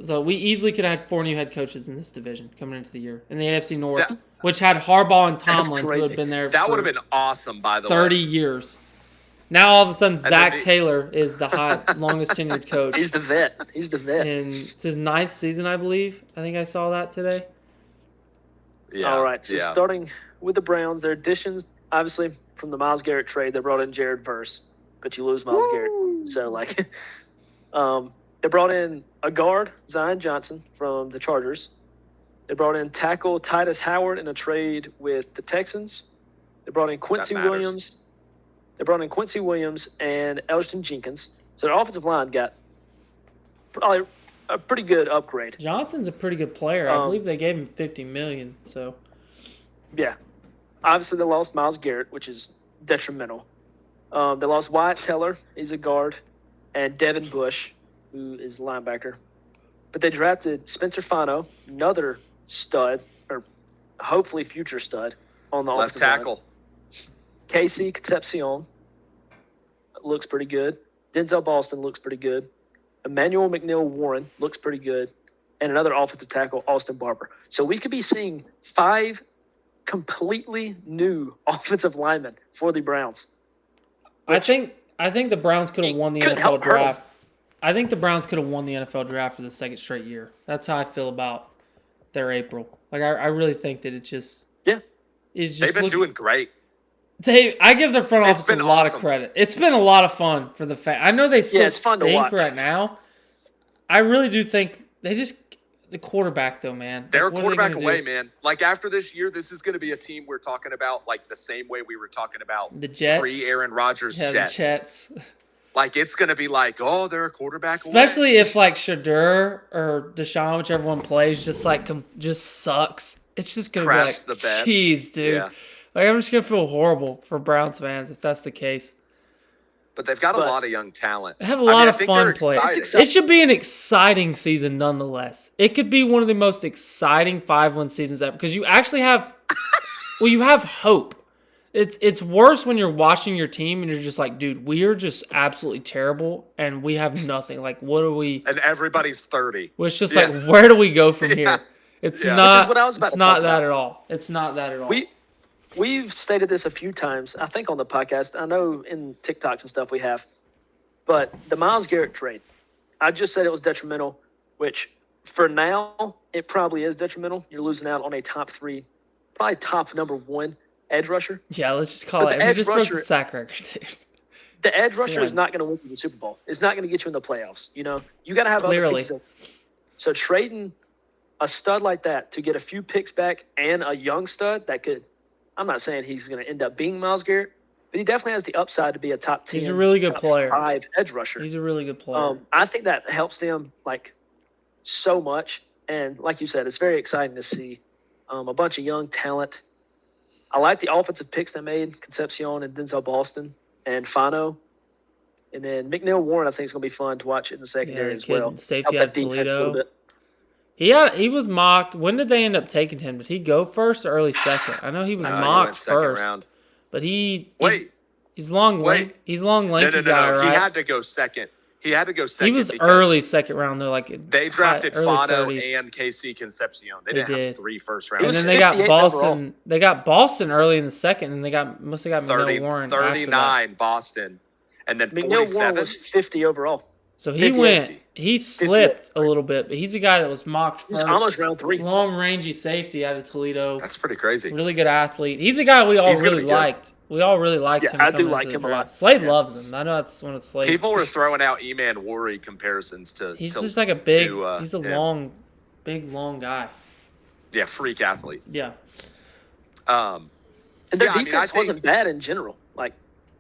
Speaker 2: So we easily could have had 4 new head coaches in this division coming into the year. In the AFC North, which had Harbaugh and Tomlin, who had been there
Speaker 1: that would have been awesome, by the
Speaker 2: 30 years. Now all of a sudden, Zach Taylor is the longest tenured coach.
Speaker 3: He's the vet.
Speaker 2: And it's his 9th season, I believe. I think I saw that today.
Speaker 3: Yeah. All right. So starting with the Browns, their additions, obviously, from the Myles Garrett trade, they brought in Jared Verse, but you lose Myles Garrett. So, they brought in a guard, Zion Johnson, from the Chargers. They brought in tackle Titus Howard in a trade with the Texans. They brought in Quincy Williams. They brought in Quincy Williams and Elston Jenkins. So their offensive line got probably a pretty good upgrade.
Speaker 2: Johnson's a pretty good player. I believe they gave him $50 million. So,
Speaker 3: yeah, obviously they lost Myles Garrett, which is detrimental. They lost Wyatt Teller, he's a guard, and Devin Bush, who is a linebacker. But they drafted Spencer Fano, another stud, or hopefully future stud, on the
Speaker 1: left
Speaker 3: offensive
Speaker 1: tackle.
Speaker 3: line. Casey Concepcion looks pretty good. Denzel Boston looks pretty good. Emmanuel McNeil Warren looks pretty good. And another offensive tackle, Austin Barber. So we could be seeing 5 completely new offensive linemen for the Browns.
Speaker 2: I think the Browns could have won the NFL draft. I think the Browns could have won the NFL draft for the second straight year. That's how I feel about their April. Like I really think that it's just
Speaker 1: they've been doing great.
Speaker 2: I give their front office a lot of credit. It's been a lot of fun for the fans. I know they still stink right now. I really do think the quarterback though, man.
Speaker 1: They're a quarterback away, man. Like after this year, this is going to be a team we're talking about like the same way we were talking about
Speaker 2: the Jets,
Speaker 1: pre-Aaron Rodgers Jets.
Speaker 2: The Jets.
Speaker 1: Like it's going to be like, oh, they're a quarterback
Speaker 2: Especially
Speaker 1: away.
Speaker 2: if like Shadur or Deshaun, whichever one plays, just sucks. It's just going to be like, jeez, dude. Yeah. Like I'm just going to feel horrible for Browns fans if that's the case.
Speaker 1: But they've got a lot of young talent.
Speaker 2: They have a lot of fun players. It should be an exciting season nonetheless. It could be one of the most exciting 5-win seasons ever because you actually have you have hope. It's worse when you're watching your team and you're just like, dude, we are just absolutely terrible and we have nothing. Like, what are we?
Speaker 1: And everybody's 30.
Speaker 2: Well, it's just like, where do we go from here? It's not. It's not that at all. It's not that at all.
Speaker 3: We've stated this a few times, I think on the podcast. I know in TikToks and stuff we have. But the Myles Garrett trade, I just said it was detrimental, which for now, it probably is detrimental. You're losing out on a top 3, probably top number 1 edge rusher.
Speaker 2: Yeah, let's just call it. You just broke the sack record, dude.
Speaker 3: The edge rusher is not going to win you the Super Bowl. It's not going to get you in the playoffs. You know, you got to have other pieces. So trading a stud like that to get a few picks back and a young stud that could, I'm not saying he's going to end up being Myles Garrett, but he definitely has the upside to be a top 10.
Speaker 2: He's a really good player.
Speaker 3: 5 edge rusher.
Speaker 2: He's a really good player.
Speaker 3: I think that helps them like so much. And like you said, it's very exciting to see a bunch of young talent. I like the offensive picks they made, Concepcion and Denzel Boston and Fano. And then McNeil Warren, I think, is going to be fun to watch in the secondary as well.
Speaker 2: Safety at Toledo. He was mocked. When did they end up taking him? Did he go first or early second? I know he was mocked first. Round. But he's long, lanky guy, right?
Speaker 1: He had to go second. He
Speaker 2: was early second round, though. Like
Speaker 1: they drafted Fano and KC Concepcion. They didn't have 3 first rounds.
Speaker 2: And then they got Boston. Overall. They got Boston early in the second, and they must have got McNeil Warren.
Speaker 1: 39 Boston, and then
Speaker 3: McNeil
Speaker 1: 47.
Speaker 3: Warren was 50 overall.
Speaker 2: So he slipped a little bit, but he's a guy that was mocked first.
Speaker 3: He's almost round 3.
Speaker 2: Long rangey safety out of Toledo.
Speaker 1: That's pretty crazy.
Speaker 2: Really good athlete. He's a guy we all really liked. We all really liked him.
Speaker 3: I do like him a lot.
Speaker 2: Slade loves him. I know that's one of Slade's.
Speaker 1: People were throwing out Eman Worry comparisons to.
Speaker 2: He's just like a big. He's a long guy.
Speaker 1: Yeah, freak athlete.
Speaker 2: Yeah.
Speaker 3: And their defense wasn't bad in general. Like,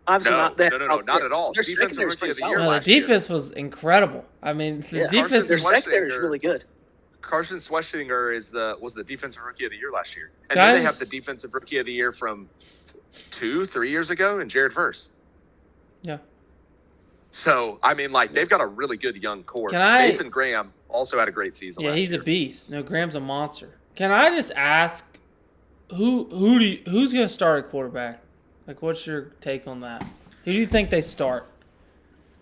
Speaker 3: obviously not that.
Speaker 1: No, not at all. Defensive rookie of the year.
Speaker 2: No, the defense was incredible. I mean, the defense.
Speaker 3: Their secondary is really good.
Speaker 1: Carson Schwestinger was the defensive rookie of the year last year, and then they have the defensive rookie of the year from 2-3 years ago, and Jared Verse.
Speaker 2: Yeah.
Speaker 1: So I mean, like they've got a really good young core. Mason Graham also had a great season.
Speaker 2: Yeah, he's a beast. No, Graham's a monster. Can I just ask, who's going to start at quarterback? Like, what's your take on that? Who do you think they start?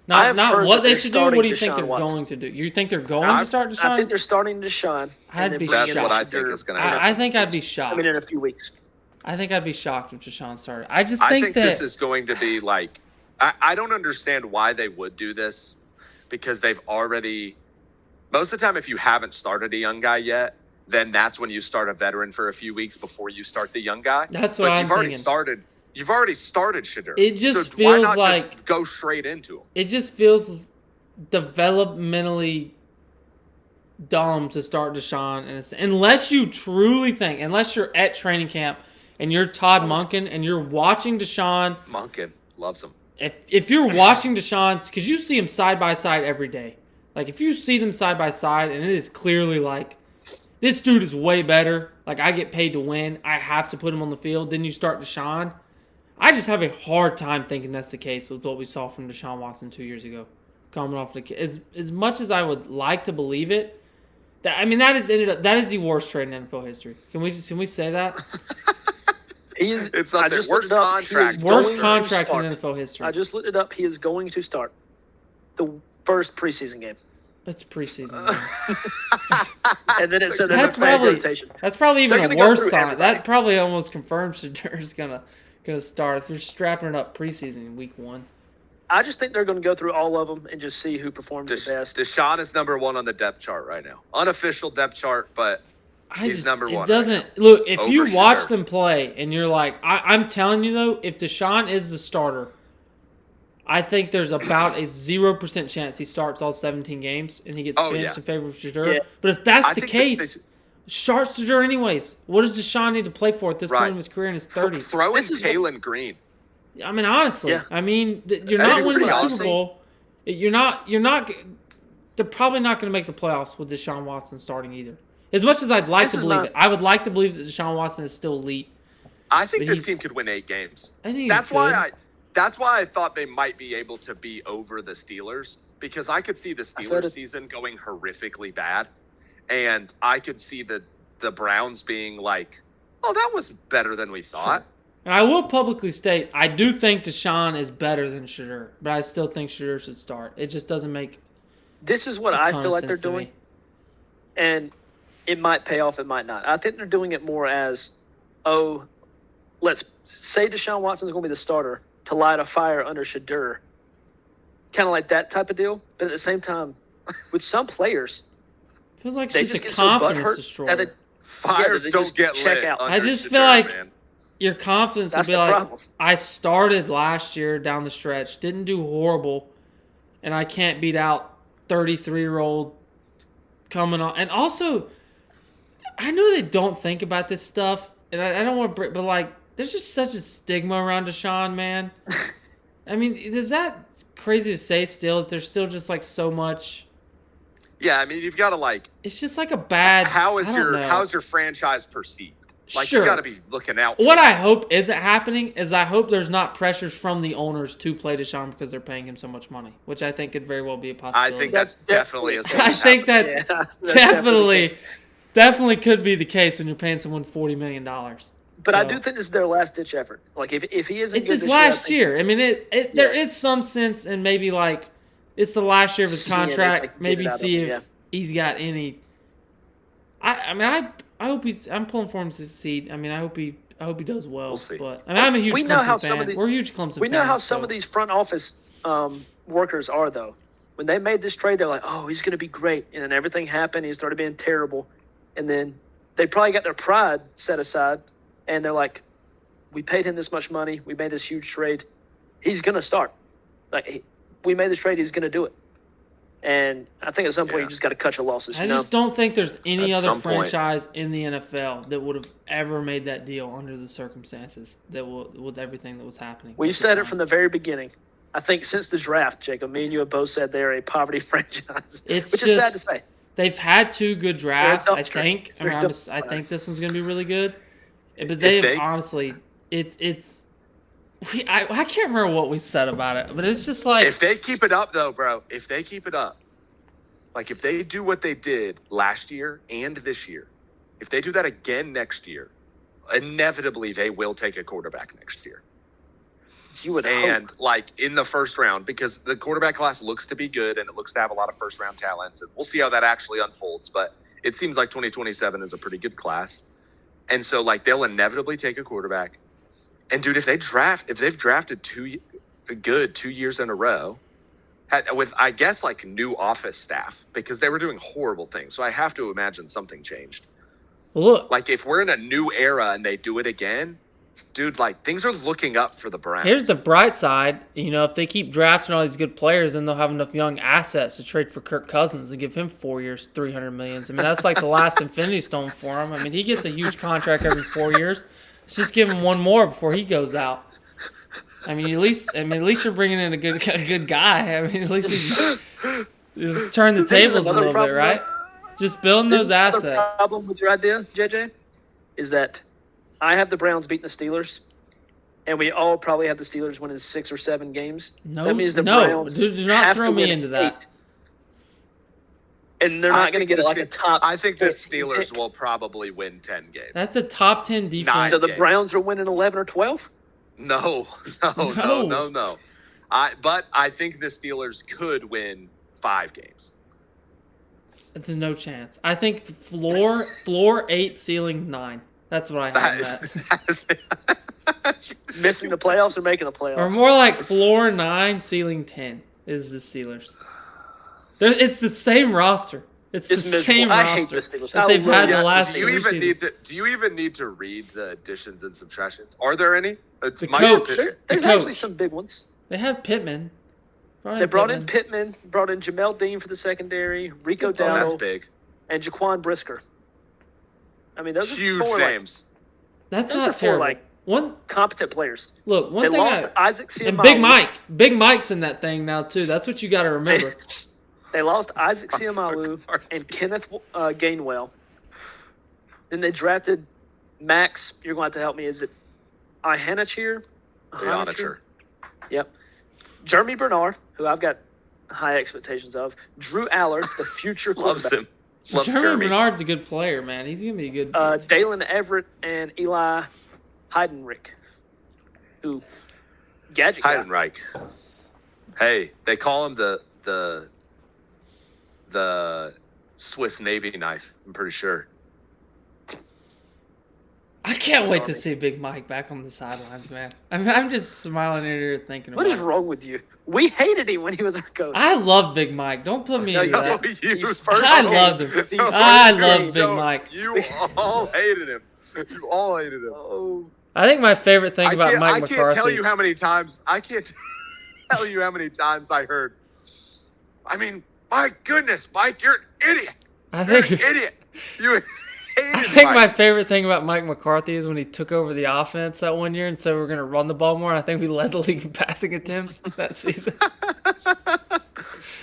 Speaker 2: Not what they should do. What do you think they're going to do? You think they're going to start Deshaun?
Speaker 3: I think they're starting Deshaun.
Speaker 1: That's what I think is going to happen.
Speaker 2: I think I'd be shocked.
Speaker 3: I mean, in a few weeks.
Speaker 2: I think I'd be shocked if Deshaun started. I think
Speaker 1: this is going to be like I don't understand why they would do this because they've already most of the time if you haven't started a young guy yet, then that's when you start a veteran for a few weeks before you start the young guy.
Speaker 2: That's what I'm thinking.
Speaker 1: You've already started Shadur.
Speaker 2: It just feels
Speaker 1: why not
Speaker 2: like
Speaker 1: just go straight into him.
Speaker 2: It just feels developmentally dumb to start Deshaun, unless you truly think, unless you're at training camp and you're Todd Monken and you're watching Deshaun.
Speaker 1: Monken loves him.
Speaker 2: If you're watching Deshaun, because you see him side by side every day. Like, if you see them side by side and it is clearly like, this dude is way better. Like, I get paid to win. I have to put him on the field. Then you start Deshaun. I just have a hard time thinking that's the case with what we saw from Deshaun Watson 2 years ago. Coming off as much as I would like to believe it, that is the worst trade in NFL history. Can we say that?
Speaker 1: It's not the worst contract.
Speaker 2: Worst contract in NFL history.
Speaker 3: I just looked it up. He is going to start the first preseason game.
Speaker 2: It's preseason.
Speaker 3: And then it said
Speaker 2: that's probably even a worse sign. That probably almost confirms Shedur's gonna start if you're strapping it up preseason in week 1.
Speaker 3: I just think they're going to go through all of them and just see who performs the best.
Speaker 1: Deshaun is number 1 on the depth chart right now. Unofficial depth chart, but he's number 1.
Speaker 2: It doesn't look. If you watch them play and you're like, I'm telling you though, if Deshaun is the starter, I think there's about a 0% chance he starts all 17 games and he gets benched in favor of Shedur. Yeah. But if that's the case, start Shedur anyways. What does Deshaun need to play for at this point in his career in his 30s?
Speaker 1: Throw in Kalen Green.
Speaker 2: I mean, honestly, you're not winning the Super Bowl. You're not. They're probably not going to make the playoffs with Deshaun Watson starting either. As much as I'd like to believe it, I would like to believe that Deshaun Watson is still elite.
Speaker 1: I think this team could win 8 games.
Speaker 2: I think
Speaker 1: that's why I thought they might be able to be over the Steelers, because I could see the Steelers season going horrifically bad, and I could see the Browns being like, "Oh, that was better than we thought."
Speaker 2: Sure. And I will publicly state, I do think Deshaun is better than Shedur, but I still think Shedur should start. It just doesn't make.
Speaker 3: This is what I feel like they're doing, and it might pay off, it might not. I think they're doing it more as, let's say Deshaun Watson's going to be the starter to light a fire under Shedur, kind of like that type of deal. But at the same time, with some players,
Speaker 2: feels like she's a confidence destroyer.
Speaker 1: Fires don't get lit.
Speaker 2: I just feel like. Your confidence would be like, problem. I started last year down the stretch, didn't do horrible, and I can't beat out 33-year-old coming on. And also, I know they don't think about this stuff, and I don't want to, but like, there's just such a stigma around Deshaun, man. I mean, is that crazy to say still, that there's still just like so much?
Speaker 1: Yeah, I mean, you've got to like.
Speaker 2: It's just like a bad.
Speaker 1: How is your franchise perceived? Like,
Speaker 2: sure.
Speaker 1: You got to be looking out for
Speaker 2: what
Speaker 1: that.
Speaker 2: I hope isn't happening is I hope there's not pressures from the owners to play Deshaun because they're paying him so much money, which I think could very well be a possibility.
Speaker 1: I think that's definitely is.
Speaker 2: I think that's definitely could be the case when you're paying someone $40 million.
Speaker 3: But I do think this is their last-ditch effort. Like, if he isn't
Speaker 2: it's his last year. I mean, there is some sense, and maybe, like, it's the last year of his contract. Maybe see if he's got any – I hope I'm pulling for him to succeed. I mean, I hope he does well.
Speaker 1: We'll see.
Speaker 3: But
Speaker 2: I mean, I'm a huge Clemson fan. We're huge Clemson fans.
Speaker 3: We know how some of these front office workers are, though. When they made this trade, they're like, "Oh, he's going to be great," and then everything happened. He started being terrible, and then they probably got their pride set aside, and they're like, "We paid him this much money. We made this huge trade. He's going to start. Like, we made this trade. He's going to do it." And I think at some point you just got to cut your losses.
Speaker 2: I just don't think there's any other franchise in the NFL that would have ever made that deal under the circumstances with everything that was happening.
Speaker 3: Well, you said it from the very beginning. I think since the draft, Jacob, me and you have both said they're a poverty franchise. Which is sad to say.
Speaker 2: They've had 2 good drafts, I think. I think this one's going to be really good. But honestly, I can't remember what we said about it, but it's just like...
Speaker 1: If they keep it up, though, bro, if they keep it up, like if they do what they did last year and this year, if they do that again next year, inevitably they will take a quarterback next year.
Speaker 3: You would hope.
Speaker 1: Like in the first round, because the quarterback class looks to be good and it looks to have a lot of first-round talents, and we'll see how that actually unfolds, but it seems like 2027 is a pretty good class. And so, like, they'll inevitably take a quarterback. And dude, if they've drafted 2 years in a row, with I guess like new office staff, because they were doing horrible things, so I have to imagine something changed.
Speaker 2: Look,
Speaker 1: like if we're in a new era and they do it again, dude, like things are looking up for the Browns.
Speaker 2: Here's the bright side. If they keep drafting all these good players, then they'll have enough young assets to trade for Kirk Cousins and give him 4 years, $300 million. I mean, that's like the last Infinity Stone for him. I mean, he gets a huge contract every 4 years. Let's just give him one more before he goes out. I mean, at least you're bringing in a good guy. I mean, at least he's turn the tables a little bit, right? Just building those assets.
Speaker 3: The problem with your idea, JJ, is that I have the Browns beating the Steelers, and we all probably have the Steelers winning 6 or 7 games.
Speaker 2: No,
Speaker 3: that means the Browns
Speaker 2: do not
Speaker 3: have
Speaker 2: throw
Speaker 3: to
Speaker 2: me
Speaker 3: win
Speaker 2: into that.
Speaker 3: 8. And they're not going to get like a top.
Speaker 1: I think the Steelers will probably win 10 games.
Speaker 2: That's a top 10 defense.
Speaker 3: So the Browns are winning 11 or 12?
Speaker 1: No. But I think the Steelers could win 5 games.
Speaker 2: It's a no chance. I think the floor 8, ceiling 9. That's what I have.
Speaker 1: That's
Speaker 3: missing the playoffs or making the playoffs?
Speaker 2: Or more like floor 9, ceiling 10 is the Steelers. It's the same roster. It's the
Speaker 3: miserable.
Speaker 2: same
Speaker 3: I
Speaker 2: roster
Speaker 3: hate the Steelers.
Speaker 2: that they've had the last
Speaker 1: do you
Speaker 2: 3
Speaker 1: even
Speaker 2: seasons.
Speaker 1: do you even need to read the additions and subtractions? Are there any? It's
Speaker 2: The
Speaker 1: Michael
Speaker 2: coach.
Speaker 1: Pittman.
Speaker 3: There's
Speaker 2: coach.
Speaker 3: actually some big ones.
Speaker 2: They have Pittman.
Speaker 3: They brought in Pittman, brought in Jamel Dean for the secondary, Rico
Speaker 1: Oh, that's
Speaker 3: Dowdle,
Speaker 1: big.
Speaker 3: and Jaquan Brisker. I mean, those
Speaker 1: Huge
Speaker 3: are 4
Speaker 1: names.
Speaker 2: That's
Speaker 3: those are
Speaker 2: not
Speaker 3: 4
Speaker 2: terrible.
Speaker 3: like
Speaker 2: One
Speaker 3: competent players.
Speaker 2: look, one
Speaker 3: They
Speaker 2: thing
Speaker 3: lost Isaac Siamalu.
Speaker 2: and Big Mike. Big Mike's in that thing now too. That's what you got to remember.
Speaker 3: They lost Isaac Siamalu and Kenneth Gainwell. Then they drafted Max. You're going to have to help me. Is it Ihanacher?
Speaker 1: Ihanacher.
Speaker 3: Yep. Jeremy Bernard, who I've got high expectations of. Drew Aller, the future
Speaker 1: Loves
Speaker 3: quarterback.
Speaker 1: him. Loves
Speaker 2: Jeremy
Speaker 1: Kirby.
Speaker 2: Bernard's a good player, man. He's gonna be a good.
Speaker 3: Dalen Everett and Eli Heidenreich, who gadget guy.
Speaker 1: Heidenreich. Hey, they call him the Swiss Navy knife. I'm pretty sure.
Speaker 2: I can't wait to see Big Mike back on the sidelines, man. I mean, I'm just smiling here thinking about
Speaker 3: What is
Speaker 2: it.
Speaker 3: wrong with you? We hated him when he was our coach.
Speaker 2: I love Big Mike. Don't put me into
Speaker 1: No,
Speaker 2: that.
Speaker 1: you
Speaker 2: I loved him.
Speaker 3: No,
Speaker 2: I
Speaker 3: no,
Speaker 2: love Big
Speaker 1: no,
Speaker 2: Mike.
Speaker 1: You all hated him. You all hated him.
Speaker 3: Oh,
Speaker 2: I think my favorite thing about Mike
Speaker 1: I
Speaker 2: McCarthy.
Speaker 1: can't tell you how many times. I can't tell you how many times I heard. I mean, my goodness, Mike, you're an idiot.
Speaker 2: I
Speaker 1: You're
Speaker 2: think.
Speaker 1: an idiot. You hated
Speaker 2: I think
Speaker 1: Mike.
Speaker 2: my favorite thing about Mike McCarthy is when he took over the offense that one year and said we're going to run the ball more. I think we led the league in passing attempts that season.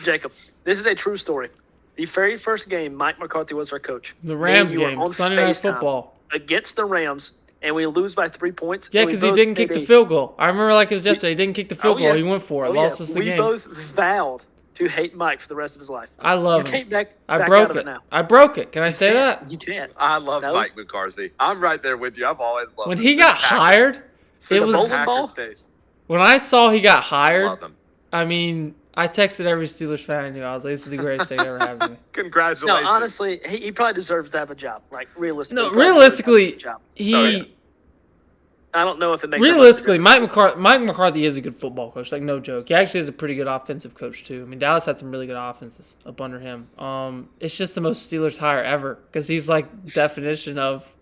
Speaker 3: Jacob, this is a true story. The very first game Mike McCarthy was our coach.
Speaker 2: The Rams
Speaker 3: Me and you were
Speaker 2: game,
Speaker 3: on
Speaker 2: Sunday Night
Speaker 3: FaceTime
Speaker 2: Football.
Speaker 3: against the Rams, and we lose by 3 points.
Speaker 2: Yeah,
Speaker 3: and we
Speaker 2: because he
Speaker 3: both
Speaker 2: didn't kick
Speaker 3: made
Speaker 2: the
Speaker 3: a-
Speaker 2: field goal. I remember like it was yesterday. He didn't kick the field
Speaker 3: Oh,
Speaker 2: goal.
Speaker 3: yeah.
Speaker 2: He went for it.
Speaker 3: Oh,
Speaker 2: Lost
Speaker 3: yeah.
Speaker 2: us the
Speaker 3: we
Speaker 2: game.
Speaker 3: both vowed to hate Mike for the rest of his life.
Speaker 2: I love
Speaker 3: You
Speaker 2: him.
Speaker 3: can't back
Speaker 2: I
Speaker 3: out
Speaker 2: broke
Speaker 3: of
Speaker 2: it.
Speaker 3: now.
Speaker 2: I broke it. Can I say that?
Speaker 3: You can't.
Speaker 1: I love
Speaker 3: No.
Speaker 1: Mike McCarthy. I'm right there with you. I've always loved
Speaker 2: When
Speaker 1: him.
Speaker 2: he
Speaker 1: Since
Speaker 2: got
Speaker 1: Packers-
Speaker 2: hired,
Speaker 1: since
Speaker 2: it was-
Speaker 1: the
Speaker 3: Bowling ball?
Speaker 1: Packers days.
Speaker 2: when I saw he got hired,
Speaker 1: Love him.
Speaker 2: I mean, I texted every Steelers fan I knew. I was like, this is the greatest thing that ever happened to me.
Speaker 1: Congratulations.
Speaker 3: No, honestly, he probably deserves to have a job. Like, realistically.
Speaker 2: No,
Speaker 3: he probably deserves to have
Speaker 2: realistically,
Speaker 3: a job.
Speaker 2: he...
Speaker 1: Oh, yeah.
Speaker 3: I don't know if it makes
Speaker 2: Realistically, Mike McCarthy is a good football coach. Like, no joke. He actually is a pretty good offensive coach, too. I mean, Dallas had some really good offenses up under him. It's just the most Steelers hire ever because he's, like, definition of,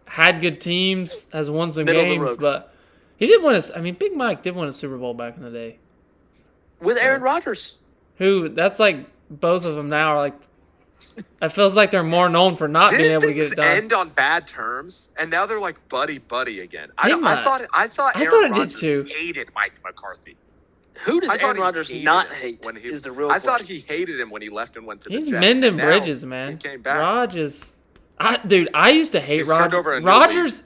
Speaker 2: had good teams, has won some
Speaker 3: Middle of the
Speaker 2: games,
Speaker 3: road.
Speaker 2: but he did win Big Mike did win a Super Bowl back in the day.
Speaker 3: with
Speaker 2: So-
Speaker 3: Aaron Rodgers.
Speaker 2: That's, like, both of them now are, like, it feels like they're more known for not being
Speaker 1: Didn't
Speaker 2: able to
Speaker 1: things
Speaker 2: get it done.
Speaker 1: end on bad terms, and now they're like buddy again?
Speaker 2: They
Speaker 1: I
Speaker 2: might.
Speaker 1: thought
Speaker 2: I
Speaker 1: Aaron
Speaker 2: thought it did
Speaker 1: Rodgers
Speaker 2: too.
Speaker 1: hated Mike McCarthy.
Speaker 3: Who does
Speaker 1: I thought
Speaker 3: Aaron
Speaker 1: he
Speaker 3: Rodgers
Speaker 1: hated
Speaker 3: not
Speaker 1: him
Speaker 3: hate
Speaker 1: when he-
Speaker 3: is the real
Speaker 1: I thought
Speaker 3: question.
Speaker 1: he hated him when he left and went to the
Speaker 2: He's
Speaker 1: Jets.
Speaker 2: mending
Speaker 1: and now
Speaker 2: bridges, man.
Speaker 1: He came back.
Speaker 2: Rodgers. I used to hate
Speaker 1: He's turned
Speaker 2: Rodgers.
Speaker 1: over a new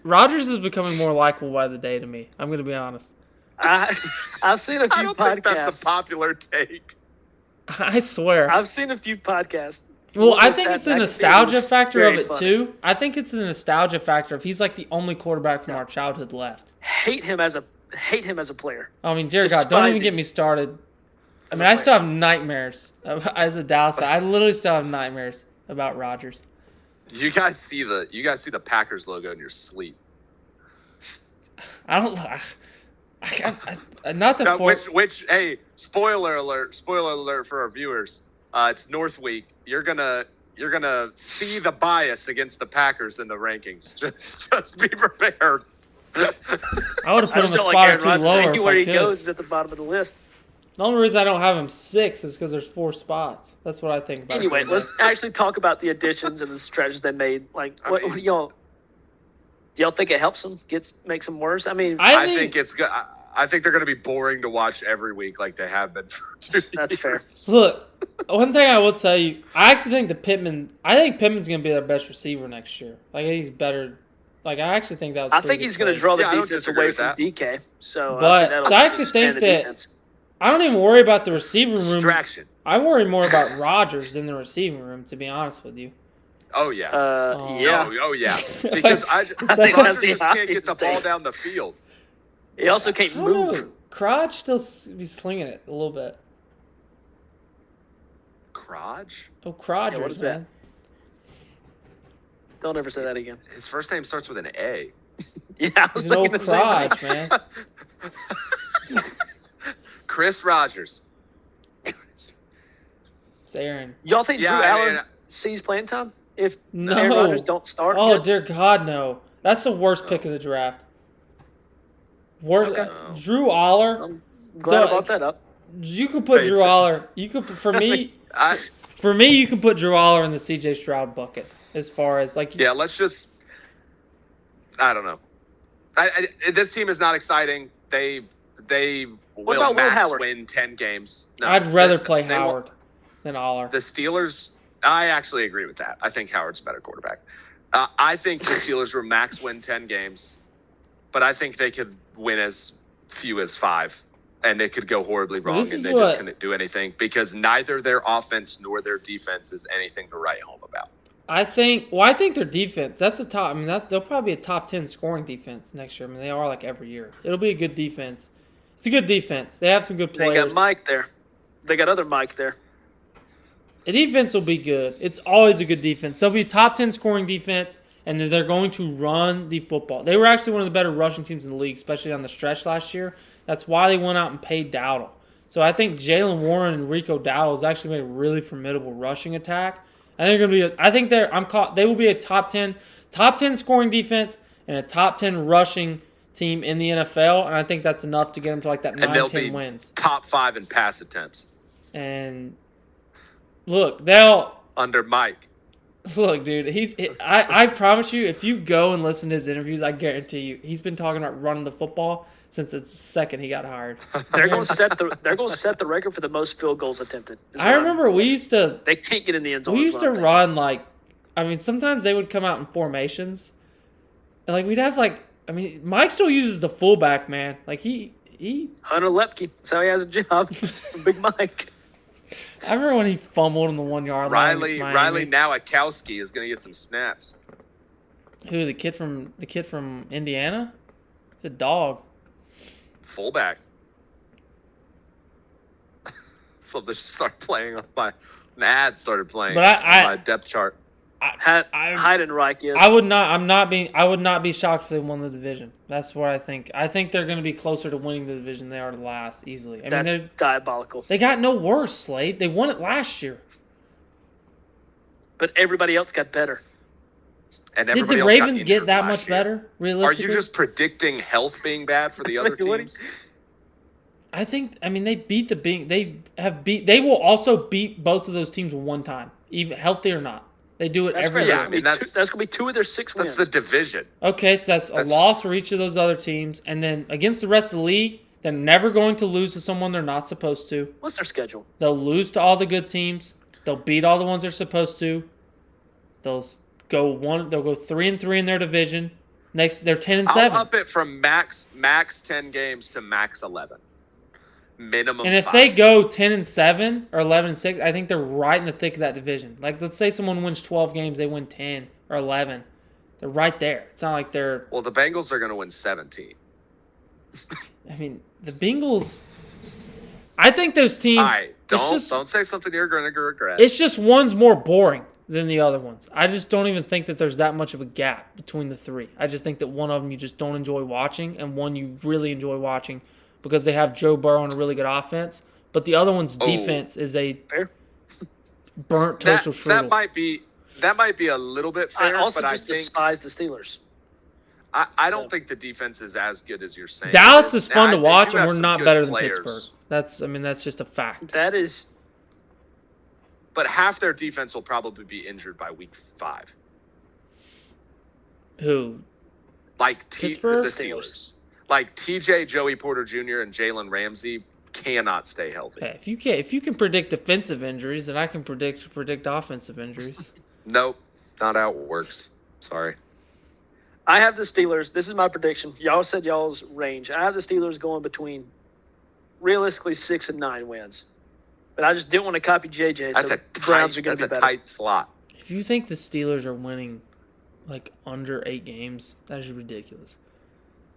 Speaker 2: Rodgers is becoming more likable by the day to me. I'm going to be honest.
Speaker 3: I've seen a few
Speaker 1: I don't
Speaker 3: podcasts.
Speaker 1: think that's a popular take.
Speaker 2: I swear.
Speaker 3: I've seen a few podcasts.
Speaker 2: Well, I
Speaker 3: That-
Speaker 2: think
Speaker 3: that
Speaker 2: it's the
Speaker 3: could be
Speaker 2: nostalgia factor of
Speaker 3: very
Speaker 2: it,
Speaker 3: funny.
Speaker 2: too. I think it's the nostalgia factor of he's like the only quarterback from our childhood left.
Speaker 3: Hate him as a player.
Speaker 2: I mean, dear God, don't even
Speaker 3: Despise
Speaker 2: get
Speaker 3: him.
Speaker 2: me started. I
Speaker 3: As
Speaker 2: mean,
Speaker 3: a
Speaker 2: I still
Speaker 3: player.
Speaker 2: have nightmares as a Dallas fan. I literally still have nightmares about Rodgers.
Speaker 1: You guys see the Packers logo in your sleep.
Speaker 2: I don't. Not the
Speaker 1: Now,
Speaker 2: fourth.
Speaker 1: which hey, spoiler alert for our viewers. It's North Week. You're gonna see the bias against the Packers in the rankings. Just be prepared.
Speaker 2: I would have put him a
Speaker 3: don't
Speaker 2: spot or
Speaker 3: Aaron
Speaker 2: two
Speaker 3: Rodgers.
Speaker 2: lower if
Speaker 3: Anywhere
Speaker 2: I
Speaker 3: he
Speaker 2: could.
Speaker 3: goes is at the bottom of the list.
Speaker 2: The only reason I don't have him 6 is because there's 4 spots. That's what I think about.
Speaker 3: Anyway,
Speaker 2: Green Bay.
Speaker 3: let's actually talk about the additions and the strategies they made. Like, what do y'all think it helps them? Makes them worse? I mean,
Speaker 1: I think it's good. I think they're going to be boring to watch every week, like they have been for 2 years.
Speaker 3: That's fair.
Speaker 2: Look, one thing I will tell you, I actually think Pittman's going to be their best receiver next year. Like, he's better. Like, I actually think that was.
Speaker 3: I think he's going to draw the defense away from
Speaker 1: that.
Speaker 3: DK. So,
Speaker 2: I actually think that
Speaker 3: defense.
Speaker 2: I don't even worry about the receiving room.
Speaker 1: Distraction.
Speaker 2: I worry more about Rodgers than the receiving room, to be honest with you.
Speaker 1: Oh yeah.
Speaker 3: Yeah.
Speaker 1: Oh yeah. Because
Speaker 3: think
Speaker 1: Rodgers
Speaker 3: that's the
Speaker 1: just can't get the
Speaker 3: obvious
Speaker 1: ball
Speaker 3: thing.
Speaker 1: down the field.
Speaker 3: He also can't
Speaker 2: I don't know.
Speaker 3: move.
Speaker 2: Crotch still be slinging it a little bit.
Speaker 1: Crotch?
Speaker 2: Oh, Crodgers,
Speaker 3: what is that?
Speaker 2: man.
Speaker 3: Don't ever say that again.
Speaker 1: His first name starts with an A.
Speaker 3: Yeah, I was
Speaker 2: He's an
Speaker 3: thinking
Speaker 2: old
Speaker 3: the same
Speaker 2: crotch,
Speaker 3: thing.
Speaker 2: man.
Speaker 1: Chris Rogers.
Speaker 2: It's Aaron.
Speaker 3: Y'all think
Speaker 1: Yeah,
Speaker 3: Drew Allen
Speaker 1: and-
Speaker 3: sees playing time if
Speaker 2: No.
Speaker 3: Aaron Rodgers don't start?
Speaker 2: Oh,
Speaker 3: yet?
Speaker 2: dear God, no. That's the worst pick of the draft. Worst.
Speaker 3: Okay.
Speaker 2: Drew Aller.
Speaker 3: I'm glad I
Speaker 2: Duh.
Speaker 3: brought that up.
Speaker 2: You could put Drew
Speaker 1: Bates.
Speaker 2: Aller. You could for me.
Speaker 1: I,
Speaker 2: For me, you can put Drew Aller in the C.J. Stroud bucket. As far as like,
Speaker 1: yeah, let's just. I don't know. This team is not exciting. They will
Speaker 3: about Will
Speaker 1: max
Speaker 3: Howard?
Speaker 1: win 10 games. No,
Speaker 2: I'd rather play
Speaker 1: they won't-
Speaker 2: Howard than Aller.
Speaker 1: The Steelers. I actually agree with that. I think Howard's a better quarterback. I think the Steelers will max win 10 games, but I think they could win as few as 5, and it could go horribly wrong,
Speaker 2: this
Speaker 1: and
Speaker 2: is
Speaker 1: they
Speaker 2: what-
Speaker 1: just couldn't do anything because neither their offense nor their defense is anything to write home about.
Speaker 2: I think their defense. That's a top. I mean, they'll probably be a top 10 scoring defense next year. I mean, they are like every year. It'll be a good defense. It's a good defense. They have some good
Speaker 3: They
Speaker 2: players.
Speaker 3: got Mike there. They got other Mike there.
Speaker 2: The defense will be good. It's always a good defense. They'll be a top 10 scoring defense, and then they're going to run the football. They were actually one of the better rushing teams in the league, especially on the stretch last year. That's why they went out and paid Dowdle. So I think Jalen Warren and Rico Dowdle is actually made a really formidable rushing attack. I think they will be a top 10 scoring defense and a top 10 rushing team in the NFL, and I think that's enough to get them to like that
Speaker 1: And they'll
Speaker 2: 9-10
Speaker 1: be
Speaker 2: wins.
Speaker 1: top 5 in pass attempts
Speaker 2: And look, they'll
Speaker 1: under Mike.
Speaker 2: look, dude. I promise you, if you go and listen to his interviews, I guarantee you, he's been talking about running the football since the second he got hired.
Speaker 3: They're going to set the record for the most field goals attempted.
Speaker 2: I remember we used to
Speaker 3: They can't get in the end zone.
Speaker 2: we
Speaker 3: is
Speaker 2: used
Speaker 3: what
Speaker 2: to
Speaker 3: I'm thinking.
Speaker 2: run like, I mean, sometimes they would come out in formations, and like we'd have like, I mean, Mike still uses the fullback, man. Like he.
Speaker 3: Hunter Lepke. That's how he has a job. Big Mike.
Speaker 2: I remember when he fumbled on the 1 yard line. against Miami.
Speaker 1: Riley Nowakowski is going to get some snaps.
Speaker 2: Who, the kid from Indiana? It's a dog.
Speaker 1: Fullback. So they should start playing on an ad started playing
Speaker 2: But
Speaker 1: on my depth chart.
Speaker 3: Heidenreich is.
Speaker 2: I would not be shocked if they won the division. That's what I think. I think they're going to be closer to winning the division than they are to last easily. I
Speaker 3: That's
Speaker 2: mean,
Speaker 3: diabolical.
Speaker 2: they got no worse, Slade. They won it last year.
Speaker 3: But everybody else got better.
Speaker 1: And
Speaker 2: Did
Speaker 1: everybody
Speaker 2: the
Speaker 1: else got
Speaker 2: Ravens get
Speaker 1: injured
Speaker 2: that
Speaker 1: last
Speaker 2: much
Speaker 1: year.
Speaker 2: better,
Speaker 1: Are
Speaker 2: realistically?
Speaker 1: you just predicting health being bad for the other
Speaker 3: What-
Speaker 1: teams?
Speaker 2: I think. I mean, they beat the Bing. They will also beat both of those teams one time, even healthy or not. They do it
Speaker 3: That's
Speaker 2: every
Speaker 3: fair.
Speaker 2: year.
Speaker 1: I mean,
Speaker 3: That's going to be 2 of their 6
Speaker 1: That's
Speaker 3: wins.
Speaker 1: the division.
Speaker 2: Okay, so that's a loss for each of those other teams, and then against the rest of the league, they're never going to lose to someone they're not supposed to.
Speaker 3: What's their schedule?
Speaker 2: They'll lose to all the good teams. They'll beat all the ones they're supposed to. They'll go 3-3 in their division. Next, they're 10-7.
Speaker 1: I'll up it from max 10 games to max 11. Minimum.
Speaker 2: And if
Speaker 1: 5.
Speaker 2: they go 10-7 or 11-6, I think they're right in the thick of that division. Like, let's say someone wins 12 games, they win 10 or 11. They're right there. It's not like they're.
Speaker 1: Well, the Bengals are going to win 17.
Speaker 2: I mean, the Bengals. I think those teams.
Speaker 1: All right,
Speaker 2: it's
Speaker 1: don't say something you're going to regret.
Speaker 2: It's just one's more boring than the other ones. I just don't even think that there's that much of a gap between the three. I just think that one of them you just don't enjoy watching, and one you really enjoy watching because they have Joe Burrow and a really good offense. But the other one's defense is a
Speaker 3: Fair.
Speaker 2: burnt toast strudel.
Speaker 1: That might be a little bit fair,
Speaker 3: I also
Speaker 1: but I
Speaker 3: just
Speaker 1: think
Speaker 3: despise the Steelers.
Speaker 1: I don't think the defense is as good as you're saying.
Speaker 2: Dallas is fun to
Speaker 1: They
Speaker 2: watch,
Speaker 1: do
Speaker 2: and
Speaker 1: have
Speaker 2: we're
Speaker 1: some
Speaker 2: not
Speaker 1: good
Speaker 2: better than
Speaker 1: players.
Speaker 2: Pittsburgh. That's just a fact.
Speaker 3: That is.
Speaker 1: But half their defense will probably be injured by week 5.
Speaker 2: Who?
Speaker 1: Like
Speaker 2: Pittsburgh?
Speaker 1: The Steelers. Like TJ, Joey Porter Jr., and Jalen Ramsey cannot stay healthy.
Speaker 2: Hey, if you can predict defensive injuries, then I can predict offensive injuries.
Speaker 1: Nope, not how it works. Sorry.
Speaker 3: I have the Steelers. This is my prediction. Y'all said y'all's range. I have the Steelers going between realistically 6 and 9 wins. But I just didn't want to copy JJ.
Speaker 1: That's
Speaker 3: so
Speaker 1: a
Speaker 3: the Browns are going
Speaker 1: that's
Speaker 3: to
Speaker 1: a
Speaker 3: be better.
Speaker 1: tight slot.
Speaker 2: If you think the Steelers are winning like under 8 games, that is ridiculous.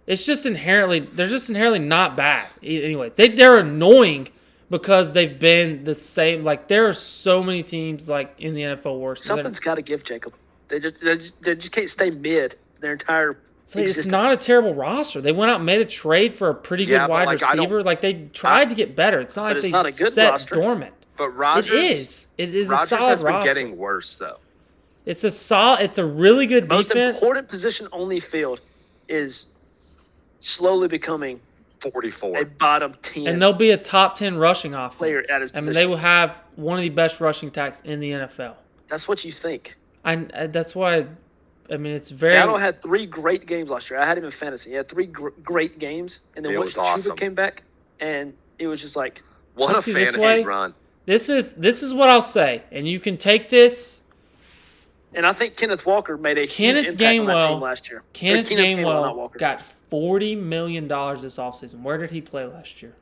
Speaker 2: It's just they're just inherently not bad. Anyway, they're annoying because they've been the same. Like there are so many teams like in the NFL worse.
Speaker 3: Something's got to give, Jacob. They just can't stay mid their entire
Speaker 2: It's
Speaker 3: existence.
Speaker 2: not a terrible roster. They went out and made a trade for a pretty good
Speaker 1: Yeah, but,
Speaker 2: wide
Speaker 1: like, I don't-
Speaker 2: receiver. Like they tried to get better. It's not
Speaker 3: But
Speaker 2: like
Speaker 3: it's
Speaker 2: they
Speaker 3: not a good
Speaker 2: set
Speaker 3: roster.
Speaker 2: dormant.
Speaker 1: But Rodgers
Speaker 2: It is a
Speaker 1: Rodgers
Speaker 2: solid
Speaker 1: has been
Speaker 2: roster.
Speaker 1: getting worse though.
Speaker 2: It's a really good
Speaker 3: Most
Speaker 2: defense.
Speaker 3: important position on the field is slowly becoming
Speaker 1: 44.
Speaker 3: a bottom 10.
Speaker 2: And they'll be a top 10 rushing offense.
Speaker 3: Player at his
Speaker 2: I mean,
Speaker 3: position.
Speaker 2: they will have one of the best rushing attacks in the NFL.
Speaker 3: That's what you think.
Speaker 2: That's why. I mean, it's very.
Speaker 3: Seattle had 3 great games last year. I had him in fantasy. He had 3 great games, and then
Speaker 1: It
Speaker 3: once
Speaker 1: was awesome.
Speaker 3: Chuba came back, and it was just like
Speaker 1: What a
Speaker 2: Look at this
Speaker 1: fantasy
Speaker 2: way.
Speaker 1: run.
Speaker 2: This is what I'll say, and you can take this.
Speaker 3: And I think Kenneth Walker made a huge
Speaker 2: Kenneth
Speaker 3: impact on that
Speaker 2: Gainwell-
Speaker 3: team last year. Or
Speaker 2: Kenneth
Speaker 3: not
Speaker 2: Gainwell
Speaker 3: Walker.
Speaker 2: got $40 million this offseason. Where did he play last year?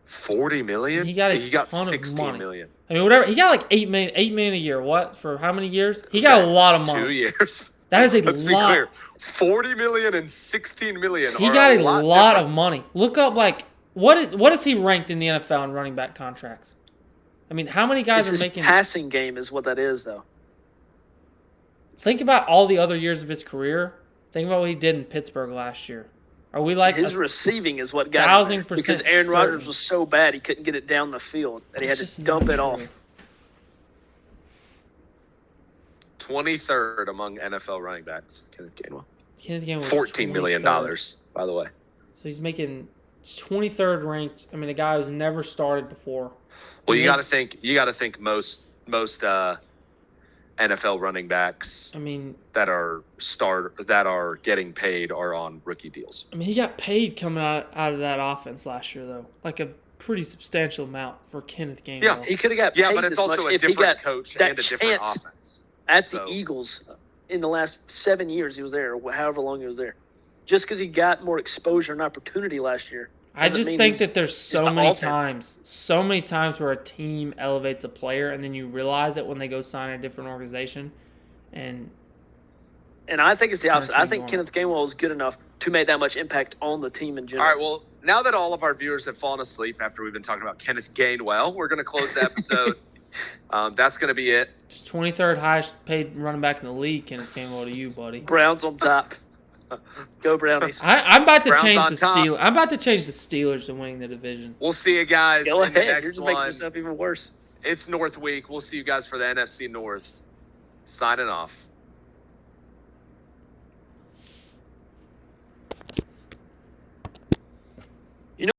Speaker 1: 40 million?
Speaker 2: He got a
Speaker 1: he got
Speaker 2: ton of
Speaker 1: 16
Speaker 2: money.
Speaker 1: million.
Speaker 2: I mean, whatever. He got like $8 million a year. What for? How many years? He got a lot of
Speaker 1: 2
Speaker 2: money.
Speaker 1: years.
Speaker 2: That is a
Speaker 1: Let's be
Speaker 2: lot.
Speaker 1: clear. 40 million and 16 million.
Speaker 2: He
Speaker 1: are
Speaker 2: got a
Speaker 1: lot
Speaker 2: lot
Speaker 1: different.
Speaker 2: of money. Look up like what is he ranked in the NFL in running back contracts? I mean, how many guys
Speaker 3: It's
Speaker 2: are
Speaker 3: his
Speaker 2: making?
Speaker 3: passing game is what that is, though.
Speaker 2: Think about all the other years of his career. Think about what he did in Pittsburgh last year. Are we like
Speaker 3: His
Speaker 2: a-
Speaker 3: receiving is what got him there.
Speaker 2: 1000%
Speaker 3: Because Aaron Rodgers
Speaker 2: certain.
Speaker 3: was so bad he couldn't get it down the field that he had
Speaker 2: It's just
Speaker 3: to dump
Speaker 2: not
Speaker 3: it off.
Speaker 2: true.
Speaker 1: 23rd among NFL running backs. Kenneth Gainwell.
Speaker 2: Kenneth Gainwell was
Speaker 1: $14 million,
Speaker 2: 23rd.
Speaker 1: by the way.
Speaker 2: So he's making 23rd ranked. I mean, a guy who's never started before.
Speaker 1: Well, you
Speaker 2: And
Speaker 1: got to think most NFL running backs
Speaker 2: I mean,
Speaker 1: that are getting paid are on rookie deals.
Speaker 2: he got paid coming out of that offense last year, though, like a pretty substantial amount for Kenneth Gainwell.
Speaker 1: Yeah.
Speaker 3: He could have got
Speaker 1: Yeah,
Speaker 3: paid
Speaker 1: but it's
Speaker 3: this
Speaker 1: also
Speaker 3: much
Speaker 1: a
Speaker 3: if he
Speaker 1: different
Speaker 3: got
Speaker 1: coach
Speaker 3: that
Speaker 1: and a different
Speaker 3: chance
Speaker 1: offense.
Speaker 3: at
Speaker 1: So-
Speaker 3: the Eagles in the last 7 years he was there, or however long he was there. Just because he got more exposure and opportunity last year.
Speaker 2: I
Speaker 3: doesn't
Speaker 2: just
Speaker 3: mean
Speaker 2: think
Speaker 3: he's-
Speaker 2: that there's
Speaker 3: he's
Speaker 2: so
Speaker 3: the
Speaker 2: many
Speaker 3: alternate.
Speaker 2: times where a team elevates a player and then you realize it when they go sign a different organization. And
Speaker 3: And I think it's the opposite. I think
Speaker 2: Gainwell.
Speaker 3: Kenneth Gainwell is good enough to make that much impact on the team in
Speaker 1: All
Speaker 3: general.
Speaker 1: right, well, now that all of our viewers have fallen asleep after we've been talking about Kenneth Gainwell, we're going to close the episode. That's going to be it.
Speaker 2: just 23rd highest paid running back in the league, Kenneth Gainwell, to you, buddy.
Speaker 3: Browns on top. Go Brownies.
Speaker 2: I'm about to
Speaker 1: Browns
Speaker 2: change
Speaker 1: on
Speaker 2: the
Speaker 1: top.
Speaker 2: Steelers. I'm about to change the Steelers to winning the division.
Speaker 1: We'll see you guys
Speaker 3: Go
Speaker 1: in the
Speaker 3: ahead. You're
Speaker 1: next
Speaker 3: just making
Speaker 1: one.
Speaker 3: yourself even worse.
Speaker 1: It's North Week. We'll see you guys for the NFC North. Signing off.